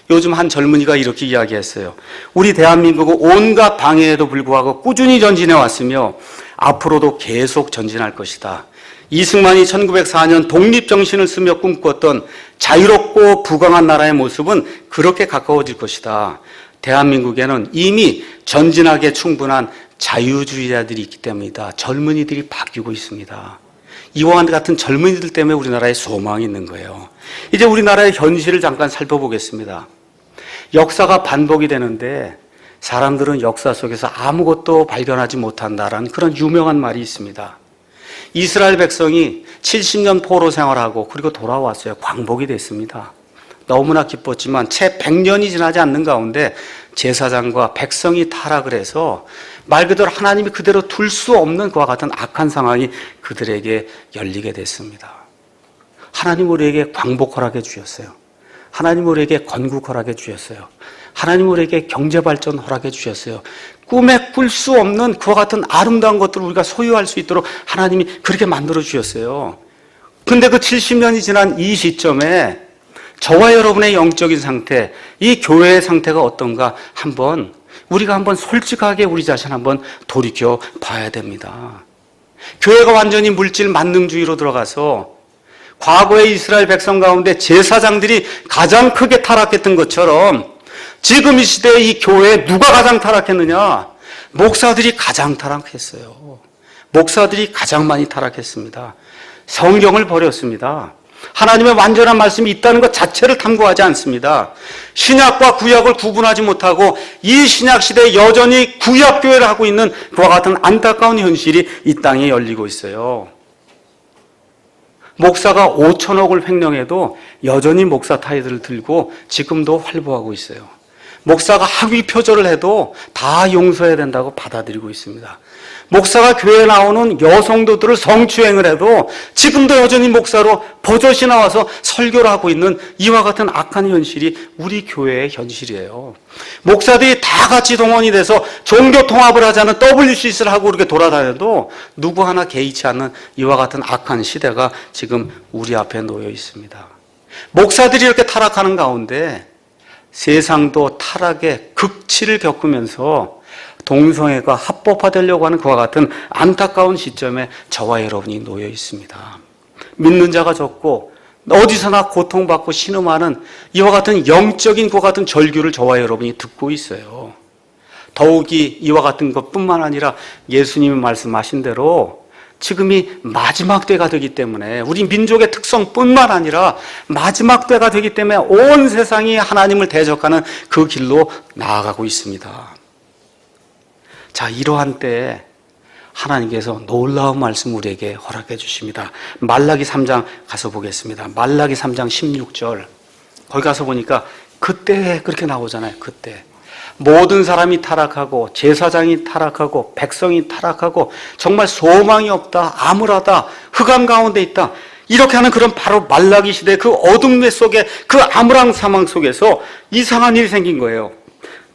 요즘 한 젊은이가 이렇게 이야기했어요. 우리 대한민국은 온갖 방해에도 불구하고 꾸준히 전진해 왔으며 앞으로도 계속 전진할 것이다. 이승만이 1904년 독립정신을 쓰며 꿈꿨던 자유롭고 부강한 나라의 모습은 그렇게 가까워질 것이다. 대한민국에는 이미 전진하기에 충분한 자유주의자들이 있기 때문이다. 젊은이들이 바뀌고 있습니다. 이와 같은 젊은이들 때문에 우리나라에 소망이 있는 거예요. 이제 우리나라의 현실을 잠깐 살펴보겠습니다. 역사가 반복이 되는데 사람들은 역사 속에서 아무것도 발견하지 못한다라는 그런 유명한 말이 있습니다. 이스라엘 백성이 70년 포로 생활하고 그리고 돌아왔어요. 광복이 됐습니다. 너무나 기뻤지만 채 100년이 지나지 않는 가운데 제사장과 백성이 타락을 해서 말 그대로 하나님이 그대로 둘 수 없는 그와 같은 악한 상황이 그들에게 열리게 됐습니다. 하나님 우리에게 광복 허락해 주셨어요. 하나님 우리에게 건국 허락해 주셨어요. 하나님 우리에게 경제발전 허락해 주셨어요. 꿈에 꿀 수 없는 그와 같은 아름다운 것들을 우리가 소유할 수 있도록 하나님이 그렇게 만들어 주셨어요. 근데 그 70년이 지난 이 시점에 저와 여러분의 영적인 상태, 이 교회의 상태가 어떤가 우리가 한번 솔직하게 우리 자신 한번 돌이켜 봐야 됩니다. 교회가 완전히 물질 만능주의로 들어가서 과거의 이스라엘 백성 가운데 제사장들이 가장 크게 타락했던 것처럼 지금 이 시대에 이 교회에 누가 가장 타락했느냐? 목사들이 가장 타락했어요. 목사들이 가장 많이 타락했습니다. 성경을 버렸습니다. 하나님의 완전한 말씀이 있다는 것 자체를 탐구하지 않습니다. 신약과 구약을 구분하지 못하고 이 신약 시대에 여전히 구약교회를 하고 있는 그와 같은 안타까운 현실이 이 땅에 열리고 있어요. 목사가 5천억을 횡령해도 여전히 목사 타이틀을 들고 지금도 활보하고 있어요. 목사가 학위 표절을 해도 다 용서해야 된다고 받아들이고 있습니다. 목사가 교회에 나오는 여성도들을 성추행을 해도 지금도 여전히 목사로 버젓이 나와서 설교를 하고 있는 이와 같은 악한 현실이 우리 교회의 현실이에요. 목사들이 다 같이 동원이 돼서 종교 통합을 하자는 WCC를 하고 이렇게 돌아다녀도 누구 하나 개의치 않는 이와 같은 악한 시대가 지금 우리 앞에 놓여 있습니다. 목사들이 이렇게 타락하는 가운데 세상도 타락의 극치를 겪으면서 동성애가 합법화되려고 하는 그와 같은 안타까운 시점에 저와 여러분이 놓여 있습니다. 믿는 자가 적고 어디서나 고통받고 신음하는 이와 같은 영적인 그와 같은 절규를 저와 여러분이 듣고 있어요. 더욱이 이와 같은 것뿐만 아니라 예수님이 말씀하신 대로 지금이 마지막 때가 되기 때문에 우리 민족의 특성뿐만 아니라 마지막 때가 되기 때문에 온 세상이 하나님을 대적하는 그 길로 나아가고 있습니다. 자, 이러한 때에 하나님께서 놀라운 말씀 우리에게 허락해 주십니다. 말라기 3장 가서 보겠습니다. 말라기 3장 16절. 거기 가서 보니까 그때 그렇게 나오잖아요. 그때. 모든 사람이 타락하고 제사장이 타락하고 백성이 타락하고 정말 소망이 없다, 암울하다, 흑암 가운데 있다. 이렇게 하는 그런 바로 말라기 시대 그 어둠 속에 그 암울한 상황 속에서 이상한 일이 생긴 거예요.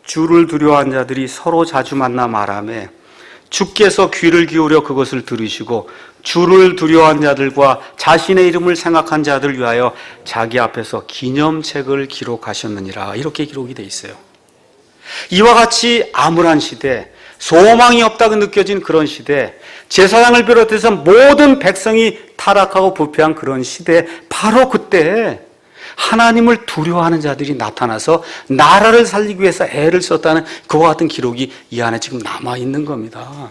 주를 두려워한 자들이 서로 자주 만나 말하며 주께서 귀를 기울여 그것을 들으시고 주를 두려워한 자들과 자신의 이름을 생각한 자들 위하여 자기 앞에서 기념책을 기록하셨느니라. 이렇게 기록이 돼 있어요. 이와 같이 암울한 시대, 소망이 없다고 느껴진 그런 시대, 제사장을 비롯해서 모든 백성이 타락하고 부패한 그런 시대, 바로 그때 하나님을 두려워하는 자들이 나타나서 나라를 살리기 위해서 애를 썼다는 그와 같은 기록이 이 안에 지금 남아있는 겁니다.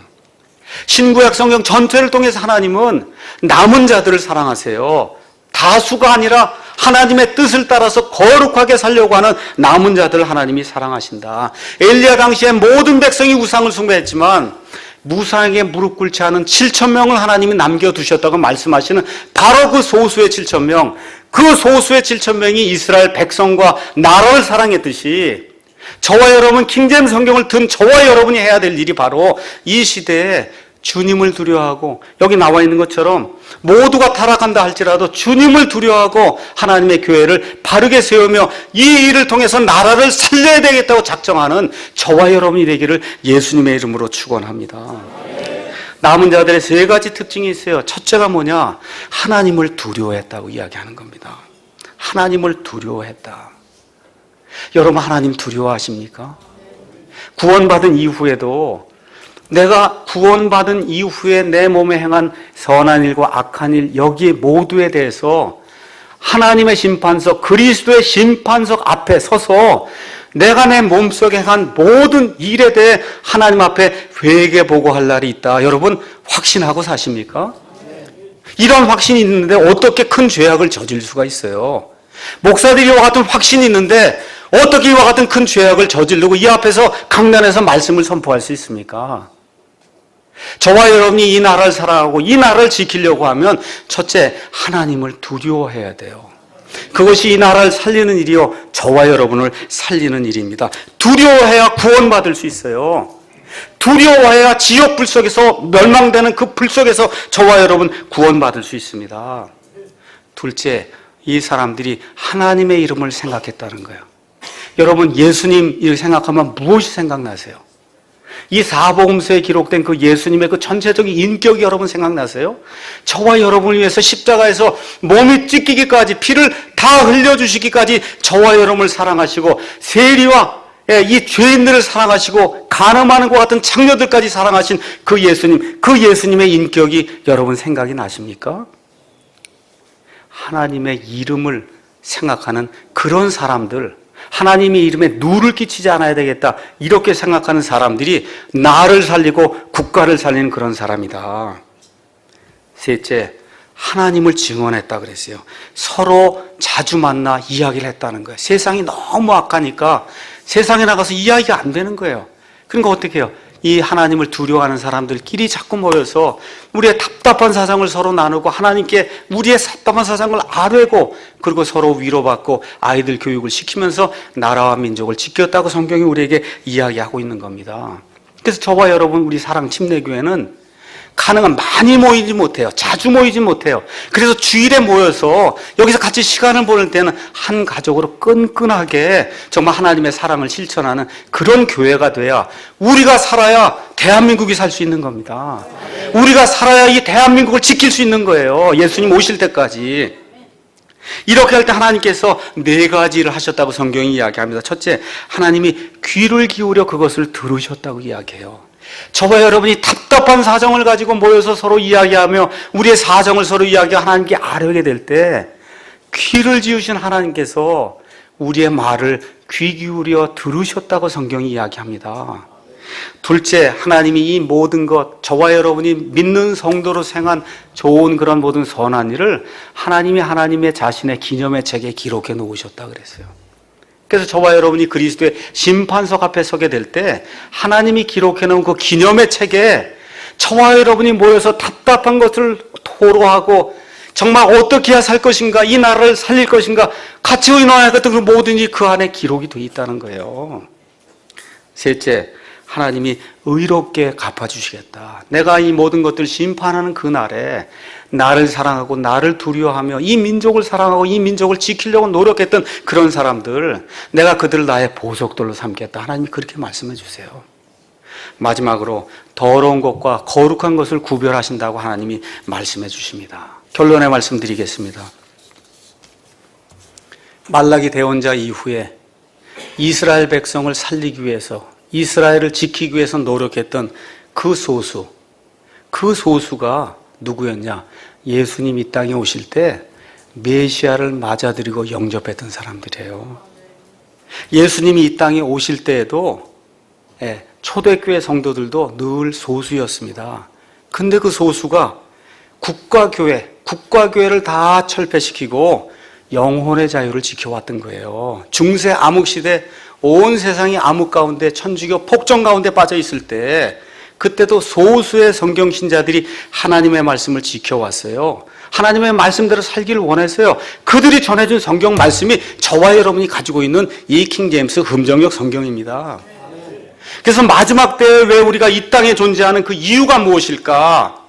신구약 성경 전체를 통해서 하나님은 남은 자들을 사랑하세요. 다수가 아니라 하나님의 뜻을 따라서 거룩하게 살려고 하는 남은 자들을 하나님이 사랑하신다. 엘리야 당시에 모든 백성이 우상을 숭배했지만 무상에게 무릎 꿇지 않은 7,000명을 하나님이 남겨두셨다고 말씀하시는 바로 그 소수의 7,000명, 그 소수의 7,000명이 이스라엘 백성과 나라를 사랑했듯이 저와 여러분, 킹제임스 성경을 든 저와 여러분이 해야 될 일이 바로 이 시대에 주님을 두려워하고, 여기 나와 있는 것처럼 모두가 타락한다 할지라도 주님을 두려워하고 하나님의 교회를 바르게 세우며 이 일을 통해서 나라를 살려야 되겠다고 작정하는 저와 여러분이 되기를 예수님의 이름으로 축원합니다. 남은 자들의 세 가지 특징이 있어요. 첫째가 뭐냐? 하나님을 두려워했다고 이야기하는 겁니다. 하나님을 두려워했다. 여러분, 하나님 두려워하십니까? 구원받은 이후에도 내가 구원받은 이후에 내 몸에 행한 선한 일과 악한 일, 여기에 모두에 대해서 하나님의 심판석, 그리스도의 심판석 앞에 서서 내가 내 몸속에 행한 모든 일에 대해 하나님 앞에 회개보고할 날이 있다. 여러분, 확신하고 사십니까? 이런 확신이 있는데 어떻게 큰 죄악을 저질 수가 있어요? 목사들이 이와 같은 확신이 있는데 어떻게 이와 같은 큰 죄악을 저지르고 이 앞에서 강단에서 말씀을 선포할 수 있습니까? 저와 여러분이 이 나라를 사랑하고 이 나라를 지키려고 하면 첫째, 하나님을 두려워해야 돼요. 그것이 이 나라를 살리는 일이요, 저와 여러분을 살리는 일입니다. 두려워해야 구원받을 수 있어요. 두려워해야 지옥 불 속에서 멸망되는 그 불 속에서 저와 여러분 구원받을 수 있습니다. 둘째, 이 사람들이 하나님의 이름을 생각했다는 거예요. 여러분, 예수님 이렇게 생각하면 무엇이 생각나세요? 이 사복음서에 기록된 그 예수님의 그 전체적인 인격이 여러분 생각나세요? 저와 여러분을 위해서 십자가에서 몸이 찢기기까지 피를 다 흘려주시기까지 저와 여러분을 사랑하시고 세리와 이 죄인들을 사랑하시고 간음하는 것 같은 창녀들까지 사랑하신 그 예수님, 그 예수님의 인격이 여러분 생각이 나십니까? 하나님의 이름을 생각하는 그런 사람들, 하나님의 이름에 누를 끼치지 않아야 되겠다 이렇게 생각하는 사람들이 나를 살리고 국가를 살리는 그런 사람이다. 셋째, 하나님을 증언했다 그랬어요. 서로 자주 만나 이야기를 했다는 거예요. 세상이 너무 악하니까 세상에 나가서 이야기가 안 되는 거예요. 그러니까 어떻게 해요? 이 하나님을 두려워하는 사람들끼리 자꾸 모여서 우리의 답답한 사정을 서로 나누고 하나님께 우리의 답답한 사정을 아뢰고 그리고 서로 위로받고 아이들 교육을 시키면서 나라와 민족을 지켰다고 성경이 우리에게 이야기하고 있는 겁니다. 그래서 저와 여러분 우리 사랑 침례교회는 가능한 많이 모이지 못해요. 자주 모이지 못해요. 그래서 주일에 모여서 여기서 같이 시간을 보낼 때는 한 가족으로 끈끈하게 정말 하나님의 사랑을 실천하는 그런 교회가 돼야 우리가 살아야 대한민국이 살 수 있는 겁니다. 우리가 살아야 이 대한민국을 지킬 수 있는 거예요. 예수님 오실 때까지. 이렇게 할 때 하나님께서 4가지를 하셨다고 성경이 이야기합니다. 첫째, 하나님이 귀를 기울여 그것을 들으셨다고 이야기해요. 저와 여러분이 답답한 사정을 가지고 모여서 서로 이야기하며 우리의 사정을 서로 이야기하며 하나님께 아뢰게 될 때 귀를 지으신 하나님께서 우리의 말을 귀 기울여 들으셨다고 성경이 이야기합니다. 둘째, 하나님이 이 모든 것, 저와 여러분이 믿는 성도로 생한 좋은 그런 모든 선한 일을 하나님이 하나님의 자신의 기념의 책에 기록해 놓으셨다 그랬어요. 그래서 저와 여러분이 그리스도의 심판석 앞에 서게 될 때 하나님이 기록해 놓은 그 기념의 책에 저와 여러분이 모여서 답답한 것을 토로하고 정말 어떻게 해야 살 것인가, 이 나라를 살릴 것인가, 같이 의논할 것들 그 모든 일이 그 안에 기록이 되어 있다는 거예요. 셋째, 하나님이 의롭게 갚아주시겠다. 내가 이 모든 것들을 심판하는 그날에 나를 사랑하고 나를 두려워하며 이 민족을 사랑하고 이 민족을 지키려고 노력했던 그런 사람들, 내가 그들을 나의 보석들로 삼겠다. 하나님이 그렇게 말씀해 주세요. 마지막으로 더러운 것과 거룩한 것을 구별하신다고 하나님이 말씀해 주십니다. 결론의 말씀드리겠습니다. 말라기 대언자 이후에 이스라엘 백성을 살리기 위해서, 이스라엘을 지키기 위해서 노력했던 그 소수가 누구였냐? 예수님 이 땅에 오실 때 메시아를 맞아들이고 영접했던 사람들이에요. 예수님이 이 땅에 오실 때에도 초대교회 성도들도 늘 소수였습니다. 근데 그 소수가 국가교회를 다 철폐시키고 영혼의 자유를 지켜왔던 거예요. 중세 암흑시대 온 세상이 암흑 가운데 천주교 폭정 가운데 빠져 있을 때 그때도 소수의 성경 신자들이 하나님의 말씀을 지켜왔어요. 하나님의 말씀대로 살기를 원했어요. 그들이 전해준 성경 말씀이 저와 여러분이 가지고 있는 이 킹제임스 금정역 성경입니다. 그래서 마지막 때에 왜 우리가 이 땅에 존재하는 그 이유가 무엇일까?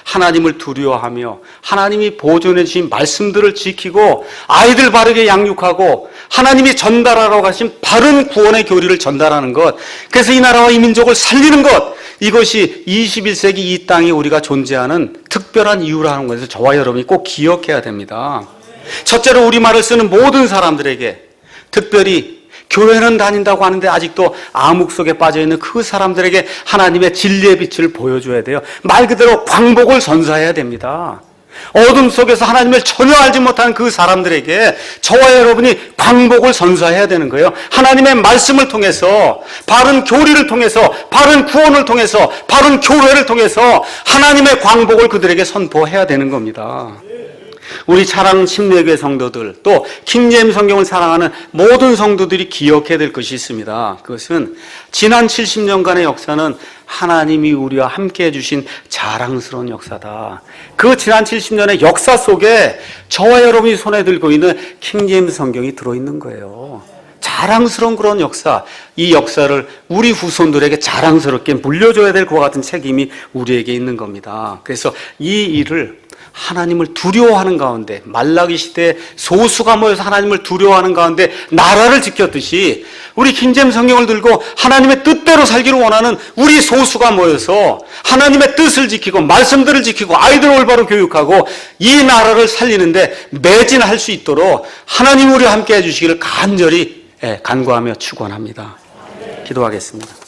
하나님을 두려워하며 하나님이 보존해 주신 말씀들을 지키고 아이들 바르게 양육하고 하나님이 전달하라고 하신 바른 구원의 교리를 전달하는 것, 그래서 이 나라와 이 민족을 살리는 것, 이것이 21세기 이 땅에 우리가 존재하는 특별한 이유라는 것을 저와 여러분이 꼭 기억해야 됩니다. 첫째로 우리말을 쓰는 모든 사람들에게, 특별히 교회는 다닌다고 하는데 아직도 암흑 속에 빠져있는 그 사람들에게 하나님의 진리의 빛을 보여줘야 돼요. 말 그대로 광복을 선사해야 됩니다. 어둠 속에서 하나님을 전혀 알지 못하는 그 사람들에게 저와 여러분이 광복을 선사해야 되는 거예요. 하나님의 말씀을 통해서, 바른 교리를 통해서, 바른 구원을 통해서, 바른 교회를 통해서 하나님의 광복을 그들에게 선포해야 되는 겁니다. 우리 사랑하는 침례교회 성도들, 또 킹제임스 성경을 사랑하는 모든 성도들이 기억해야 될 것이 있습니다. 그것은 지난 70년간의 역사는 하나님이 우리와 함께 해주신 자랑스러운 역사다. 그 지난 70년의 역사 속에 저와 여러분이 손에 들고 있는 킹제임스 성경이 들어있는 거예요. 자랑스러운 그런 역사, 이 역사를 우리 후손들에게 자랑스럽게 물려줘야 될 그와 같은 책임이 우리에게 있는 겁니다. 그래서 이 일을 하나님을 두려워하는 가운데, 말라기 시대에 소수가 모여서 하나님을 두려워하는 가운데 나라를 지켰듯이 우리 킹제임스 성경을 들고 하나님의 뜻대로 살기를 원하는 우리 소수가 모여서 하나님의 뜻을 지키고 말씀들을 지키고 아이들을 올바로 교육하고 이 나라를 살리는데 매진할 수 있도록 하나님 우리와 함께 해주시기를 간절히 간구하며 축원합니다. 기도하겠습니다.